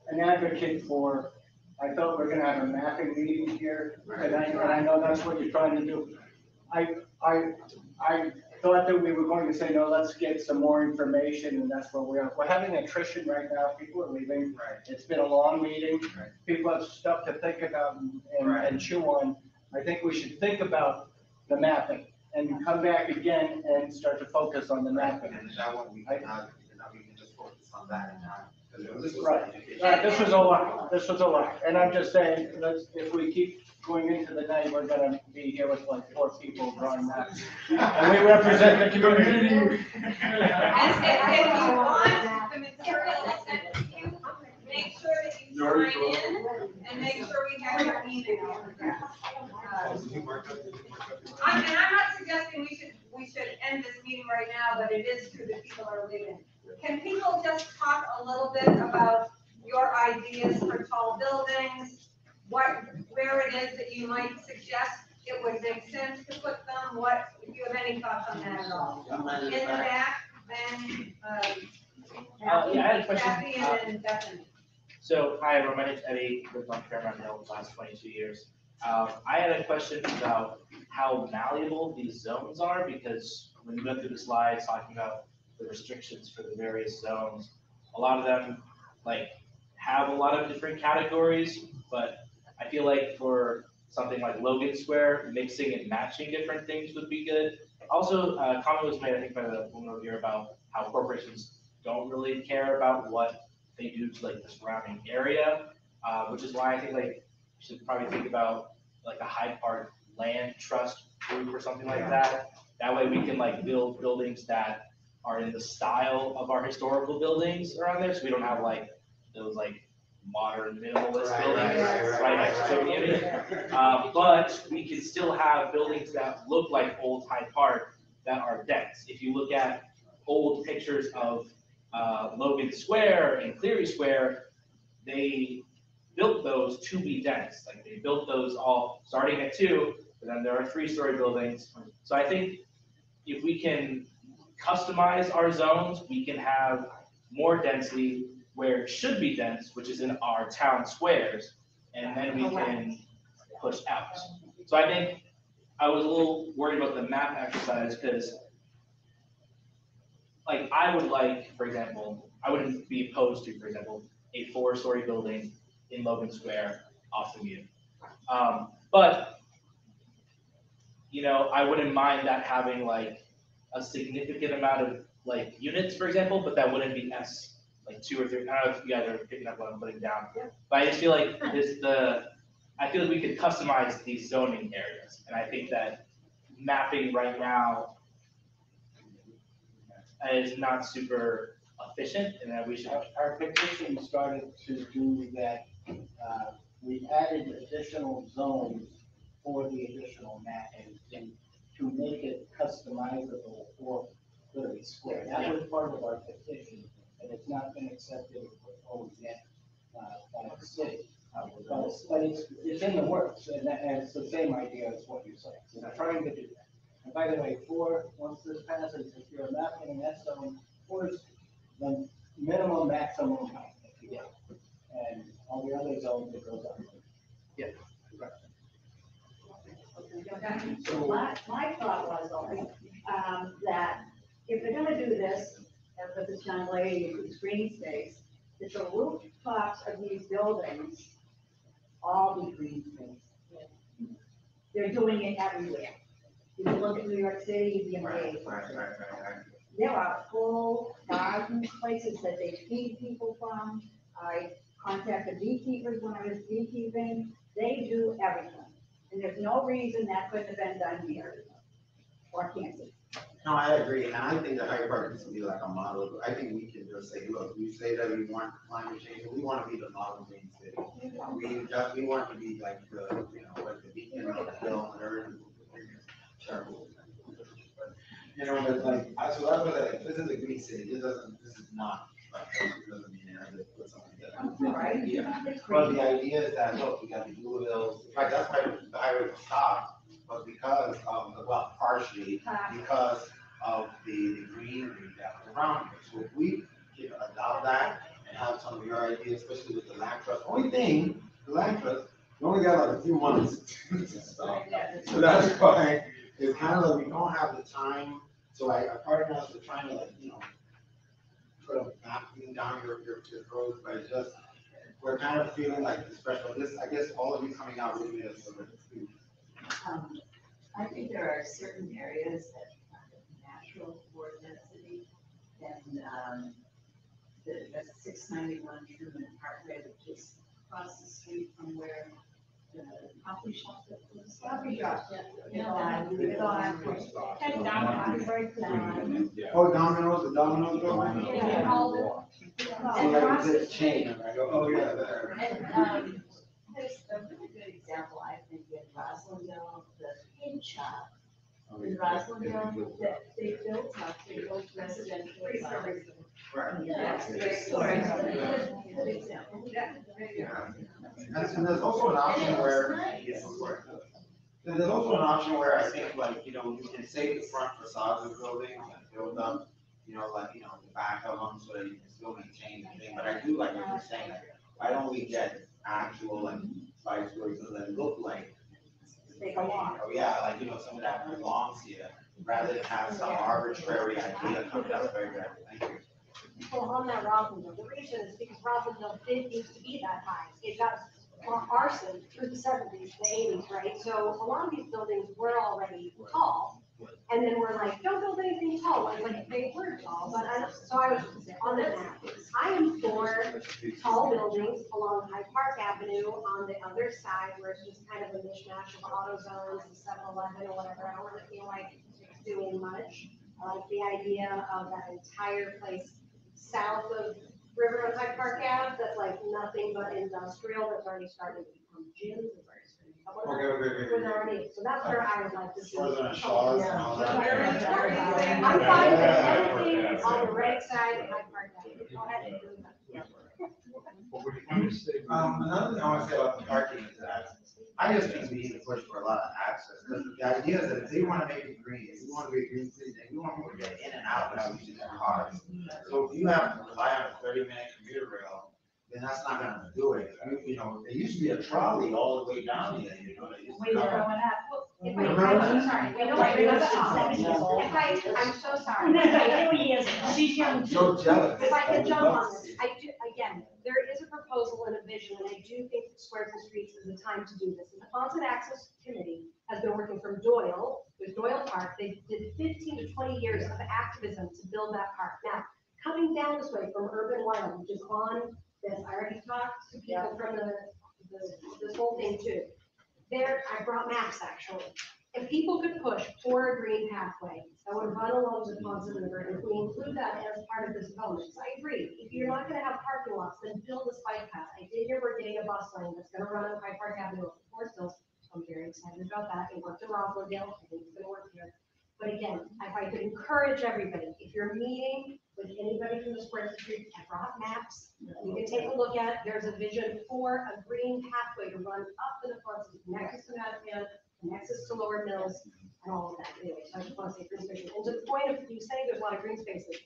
S2: an advocate for, I thought we're gonna have a mapping meeting here, and I know that's what you're trying to do. I thought that we were going to say, no, let's get some more information, and that's where we are. We're having attrition right now, people are leaving. It's been a long meeting, people have stuff to think about and chew on. I think we should think about the mapping and come back again and start to focus on the mapping.
S4: And that one, we can just focus on that and not.
S2: Right, this was a lot, and I'm just saying, if we keep going into the night, we're gonna be here with like 4 people drawing maps. And we represent the community.
S1: if you want the material sent to you, make sure that you sign in and make sure we have your email address. I'm not suggesting we should end this meeting right now, but it is true that people are leaving. Can people just talk a little bit about your ideas for tall buildings? Where it is that you might suggest it would make sense to put them? If you have any thoughts on that at all? In the back, then,
S19: Yeah, I had a question.
S1: Kathy and then Bethany.
S19: So, hi, everyone, my name's Eddie, lived on Fairmount Hill for the last 22 years. I had a question about how malleable these zones are, because when you went through the slides talking about the restrictions for the various zones, a lot of them have a lot of different categories, but I feel like for something like Logan Square, mixing and matching different things would be good. Also, a comment was made, I think, by the woman over here about how corporations don't really care about what they do to the surrounding area, which is why I think you should probably think about a Hyde Park land trust group or something like that. That way we can build buildings that are in the style of our historical buildings around there, so we don't have those modern minimalist buildings right next to it. But we can still have buildings that look like old Hyde Park that are dense. If you look at old pictures of Logan Square and Cleary Square, they built those to be dense. They built those all starting at 2, but then there are 3-story buildings. So I think if we can customize our zones, we can have more density where it should be dense, which is in our town squares, and then we can push out. So I think I was a little worried about the map exercise because, I would for example, I wouldn't be opposed to, for example, a 4-story building in Logan Square off the view. But, I wouldn't mind that having a significant amount of like units, for example, but that wouldn't be S, like 2 or 3. I don't know if you guys are picking up what I'm putting down. But I just feel like I feel like we could customize these zoning areas. And I think that mapping right now is not super efficient and that we should.
S15: Our petition started to do that, we added additional zones for the additional map and to make it customizable for 30 square. That was part of our petition, and it's not been accepted or proposed yet by the city. But it's in the works, and it's the same idea as what you're saying. So we're trying to do that. And by the way, once this passes, if you're not in that zone, 4 is the minimum maximum height that you get. And all the other zones, it goes up.
S19: Yeah.
S18: So my thought was, that if they're gonna do this, and put this young lady in green space, that the rooftops of these buildings all be green space. They're doing it everywhere. If you look at New York City, you'd be amazed. There are full garden places that they feed people from. I contacted beekeepers when I was beekeeping. They do everything. And there's no reason that couldn't have been done here. Or can't be.
S4: No, I agree, and I think the Hyde Park needs to be like a model. I think we can just say, look, we say that we want climate change, and we want to be the model green city. We want to be like the, like the beacon of the hill on earth. Terrible. But like, so that's what like, this is a green city. This is not, like, it doesn't mean it, I just put something there.
S18: Right.
S4: Yeah. But the idea is that, look, we got the Blue Hills, in fact, that's why the highway was stopped, was because of, well, partially, because of the greenery that was around here. So if we can adopt that and have some of your ideas, especially with the land trust, only thing, the land trust, we only got like a few months to stop. So that's why it's kind of like we don't have the time. So I part of us is trying to, like, put a knocking down your roads, but it's just, we're kind of feeling like the special, I guess all of you coming out with me as sort of
S20: I think there are certain areas that are natural for density, and the 691 Truman Parkway, which is across the street from where the coffee shop that was.
S18: Coffee shop, yeah.
S4: Oh, Domino's, the Domino's building?
S18: Yeah.
S4: So like it's a chain, right? Oh, yeah, there.
S20: And, there's a really good example, I think, in Roslindale, the paint shop. In Roslindale, that they built residential.
S4: Right.
S20: Yeah, three stories. Good example.
S4: And there's also an option where, there's also an option where I think, like, you can save the front facades of buildings and build up, the back of them so that you can still maintain the thing. But I do like what you're saying, like, why don't we get actual, like, 5 stories that look like, oh yeah, like, some of that belongs here, rather than have some arbitrary idea come up. Very good, thank you.
S16: Well, on that Roslindale, the reason is because Roslindale didn't used to be that high. It got arson through the 70s, the 80s, right? So a lot of these buildings were already tall. And then we're like, don't build anything tall. I was like, they were tall, but so I was on the map. I am for tall buildings along Hyde Park Avenue on the other side where it's just kind of a mishmash of auto zones and 7-Eleven or whatever. I don't want to feel like doing much. I like the idea of that entire place south of River and Hyde Park Ave, that's like nothing but industrial, that's already starting to become gyms.
S4: Okay.
S16: So that's where I would like to see.
S4: Further on Shaw's and all that.
S16: I'm fine with anything on the right side of Hyde Park Ave. Go ahead and do that.
S4: Another thing I want to say about the parking is that I just think we need to push for a lot of access, because the idea is that if they want to make it green, if we want to be a green city, then we want people to get in and out without using their cars. So if you have to rely on a 30-minute commuter rail, then that's not gonna do it. There used to be a trolley all the way down here,
S16: I'm sorry, I'm so sorry.
S18: I knew he is. She's young.
S4: So jealous.
S16: If I can jump on this, I do, again, there is a proposal and a vision, and I do think that Squares and Streets is the time to do this. And the Deposit Access Committee has been working from Doyle, There's Doyle Park, they did 15 to 20 years of activism to build that park. Now, coming down this way from Urban Wild, which is on this, I already talked to people from this whole thing too. There, I brought maps actually. If people could push for a green pathway that would run along the Ponce River, and if we include that as part of this development, because I agree, if you're not gonna have parking lots, then build this bike path. I did hear we're getting a bus lane that's gonna run on Hyde Park Avenue of Forest Hills. I'm very excited about that. It worked in Rockledale. I think it's gonna work here. But again, if I could encourage everybody, if you're meeting with anybody from the Square Street, I brought maps. You can take a look at, there's a vision for a green pathway to run up to the front, connects to Mattapan, connects us to Lower Mills, and all of that. Anyway, so I just want to say green spaces. And to the point of you saying there's a lot of green spaces,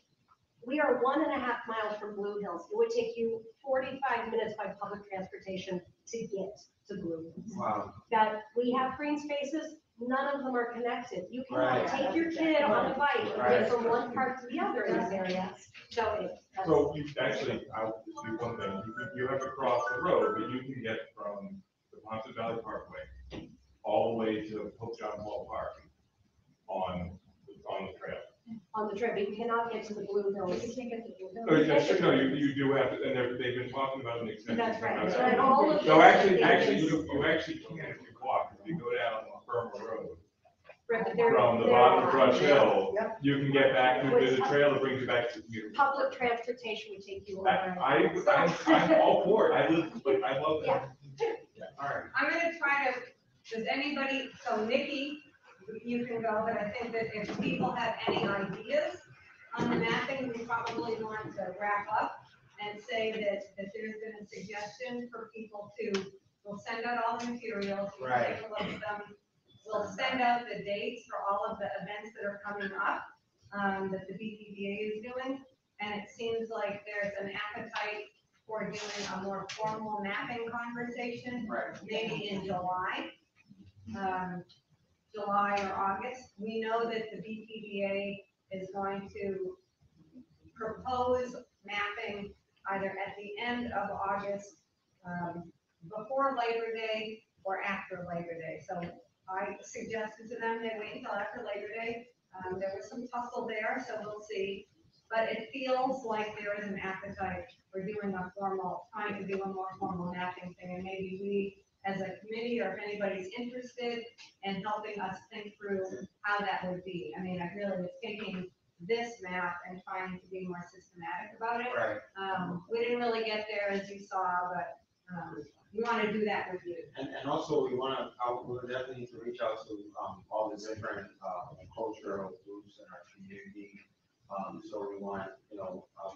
S16: we are 1.5 miles from Blue Hills. It would take you 45 minutes by public transportation to get to Blue Hills.
S7: Wow.
S16: That we have green spaces, none of them are connected. You
S7: Right.
S16: cannot take your kid on a bike and
S7: Right.
S16: get from one part to the other in this area. So
S6: So you actually, I'll just do one thing, you have to cross the road, but you can get from the Ponce Valley Parkway all the way to Hope John Hall Park on the trail.
S16: on the trip, but you cannot get to the Blue Hills. You can't get to Blue
S6: Oh,
S16: Hills.
S6: yes, no, you do have to, and they've been talking about an extension.
S16: That's right.
S6: Okay.
S16: So in all of
S6: So
S16: this,
S6: actually,
S16: it
S6: you
S16: is-
S6: actually can if you walk, if you go down Burma Road.
S16: Right, but they're-
S6: From the
S16: they're
S6: bottom of
S16: on.
S6: Brush Hill,
S16: Yep.
S6: you can get back, there's a trail that brings you back to the community.
S16: Public transportation would take you over.
S6: I'm all for it, I love that. All right.
S1: I'm gonna try to, does anybody, so Nikki, you can go, but I think that if people have any ideas on the mapping, we probably want to wrap up and say that there's been a suggestion for people to, we'll send out all the materials, we'll take a look at them. We'll send out the dates for all of the events that are coming up, that the BPDA is doing. And it seems like there's an appetite for doing a more formal mapping conversation, maybe in July. July or August. We know that the BPDA is going to propose mapping either at the end of August, before Labor Day or after Labor Day. So I suggested to them they wait until after Labor Day. There was some tussle there, so we'll see. But it feels like there is an appetite for doing a formal, trying to do a more formal mapping thing. And maybe we, as a committee, or if anybody's interested in helping us think through how that would be. I mean, I really was taking this map and trying to be more systematic about it.
S7: Right.
S1: We didn't really get there, as you saw, but we want to do that with you.
S4: And also, we definitely need to reach out to, all the different, cultural groups in our community. So we want,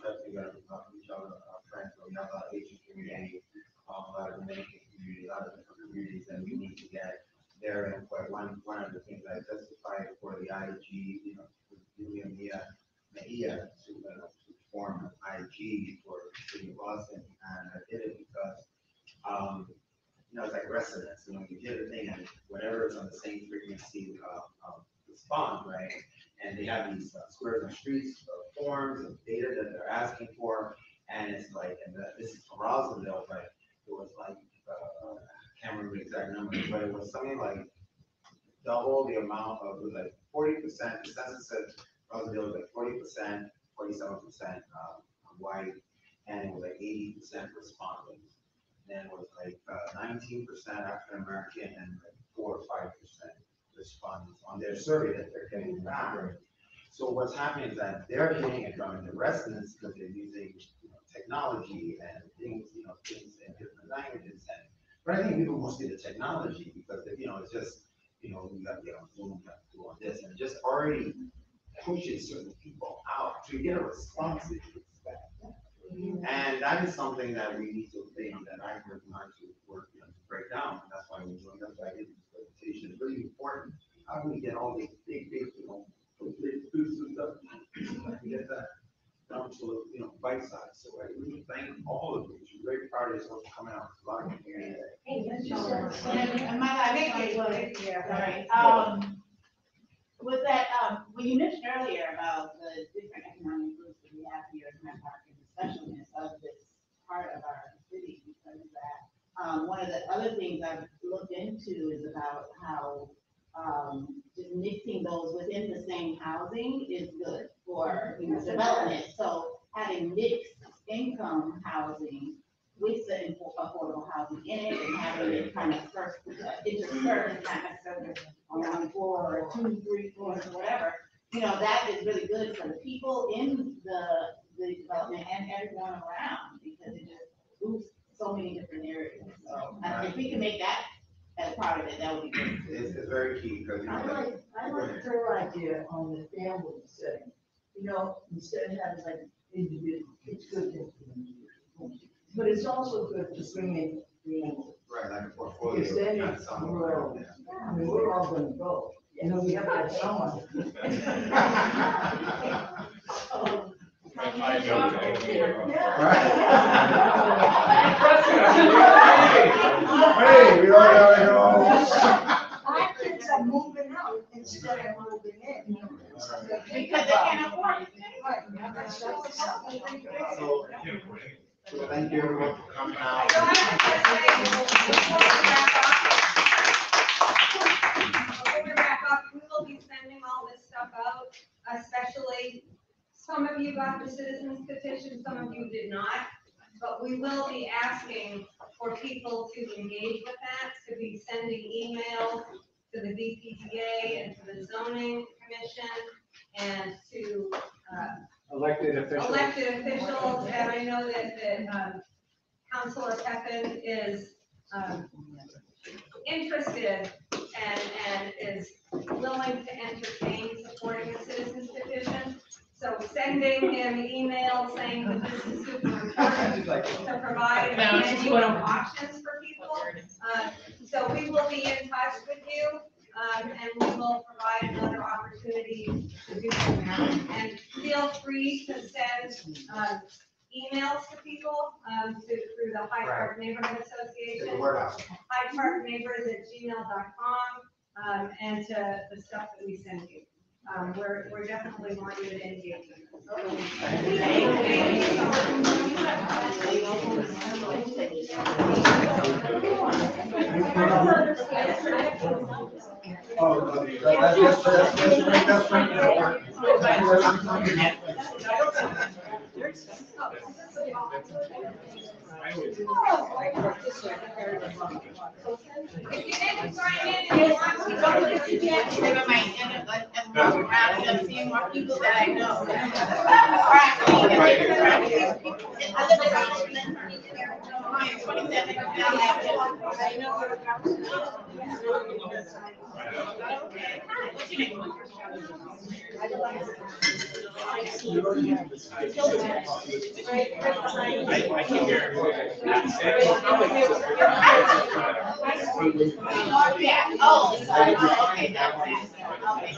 S4: definitely gonna reach out to our friends, we have a lot of Asian community, a lot of Dominican community, a lot of different communities, and we need to get their input. One of the things I testified for the IG, Julia Mejia to form an IG for the city of Boston, and I did it because, it's like resonance, you hear the thing and whatever is on the same frequency, respond, right? And they have these squares and streets, forms of data that they're asking for, and it's like, this is from Roslindale, but it was like, I can't remember the exact number, but it was something like double the amount of, it was like 40%, the census said Roslindale was like 40%, 47% white, and it was like 80% respondents. Then it was like 19% African American and like 4 or 5% respondents on their survey that they're getting back. So what's happening is that they're getting it from the residents because they're using technology and things, things in different languages. But I think people mostly the technology because it's just we got to get on Zoom, we have to do on this, and it just already pushes certain people out. So you get a response that you expect. And that is something that we need to think that I'm working on to work, to break down. And that's why we joined up. I did this presentation. It's really important. How do we get all these big, boosts and stuff? I get that down to, bite size. So I really thank all of you. I'm very proud of yourself for coming out. It's a lot of community.
S10: And my last point was, sorry, was that, when you mentioned earlier about the different economic groups that we have here in Hyde Park and the specialness of this part of our city, because of that, one of the other things I've looked into is about how just mixing those within the same housing is good for, you know, development. So having mixed income housing with the affordable housing in it and having it kind of interspersed, not necessarily on 1 floor or 2, 3 floors or whatever, you know, that is really good for the people in the development and everyone around, because it just boosts so many different areas. So if we can make that as part of it, that would be good.
S4: It's very key, because, you know,
S18: I like her idea on the family setting. You know, instead of having like individual, it's good to, but it's also good to bring in family.
S4: right, like a portfolio.
S18: Because then
S4: not
S18: it's,
S4: some-
S18: I mean, we're all gonna go, and then we have to have someone.
S12: Hey, we all gotta go.
S18: Our kids are moving out instead of moving in.
S10: Because they can't afford it.
S4: So thank you everyone for coming out.
S1: So I have to say, before we wrap up, we will be sending all this stuff out, especially, some of you got the citizens petition, some of you did not. But we will be asking for people to engage with that, to be sending emails to the VPDA and to the zoning commission and to,
S15: Elected officials.
S1: elected officials, and I know that Councilor Pepin is interested and is willing to entertain supporting the citizens petition. So sending him emails saying that this is super important to provide a menu of options for people. So we will be in touch with you, and we will provide another opportunity to do that. And feel free to send emails to people through the Hyde Park Neighborhood Association.
S4: Get the word out.
S1: HydeParkNeighbors@gmail.com, and to the stuff that we send you. We're definitely want you to engage with If you didn't sign in and you want to go to the
S10: Never mind, and walk around and see more people that I know. Or actually, I live in Brooklyn. 27 I know. What's your name?
S6: I can hear
S10: Yeah, oh, sorry, oh, okay, that's it. Okay,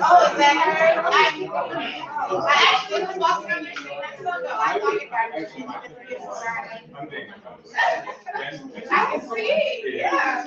S10: oh, is that her? I actually was walking on your street not so ago. I saw your car. I can see, yeah.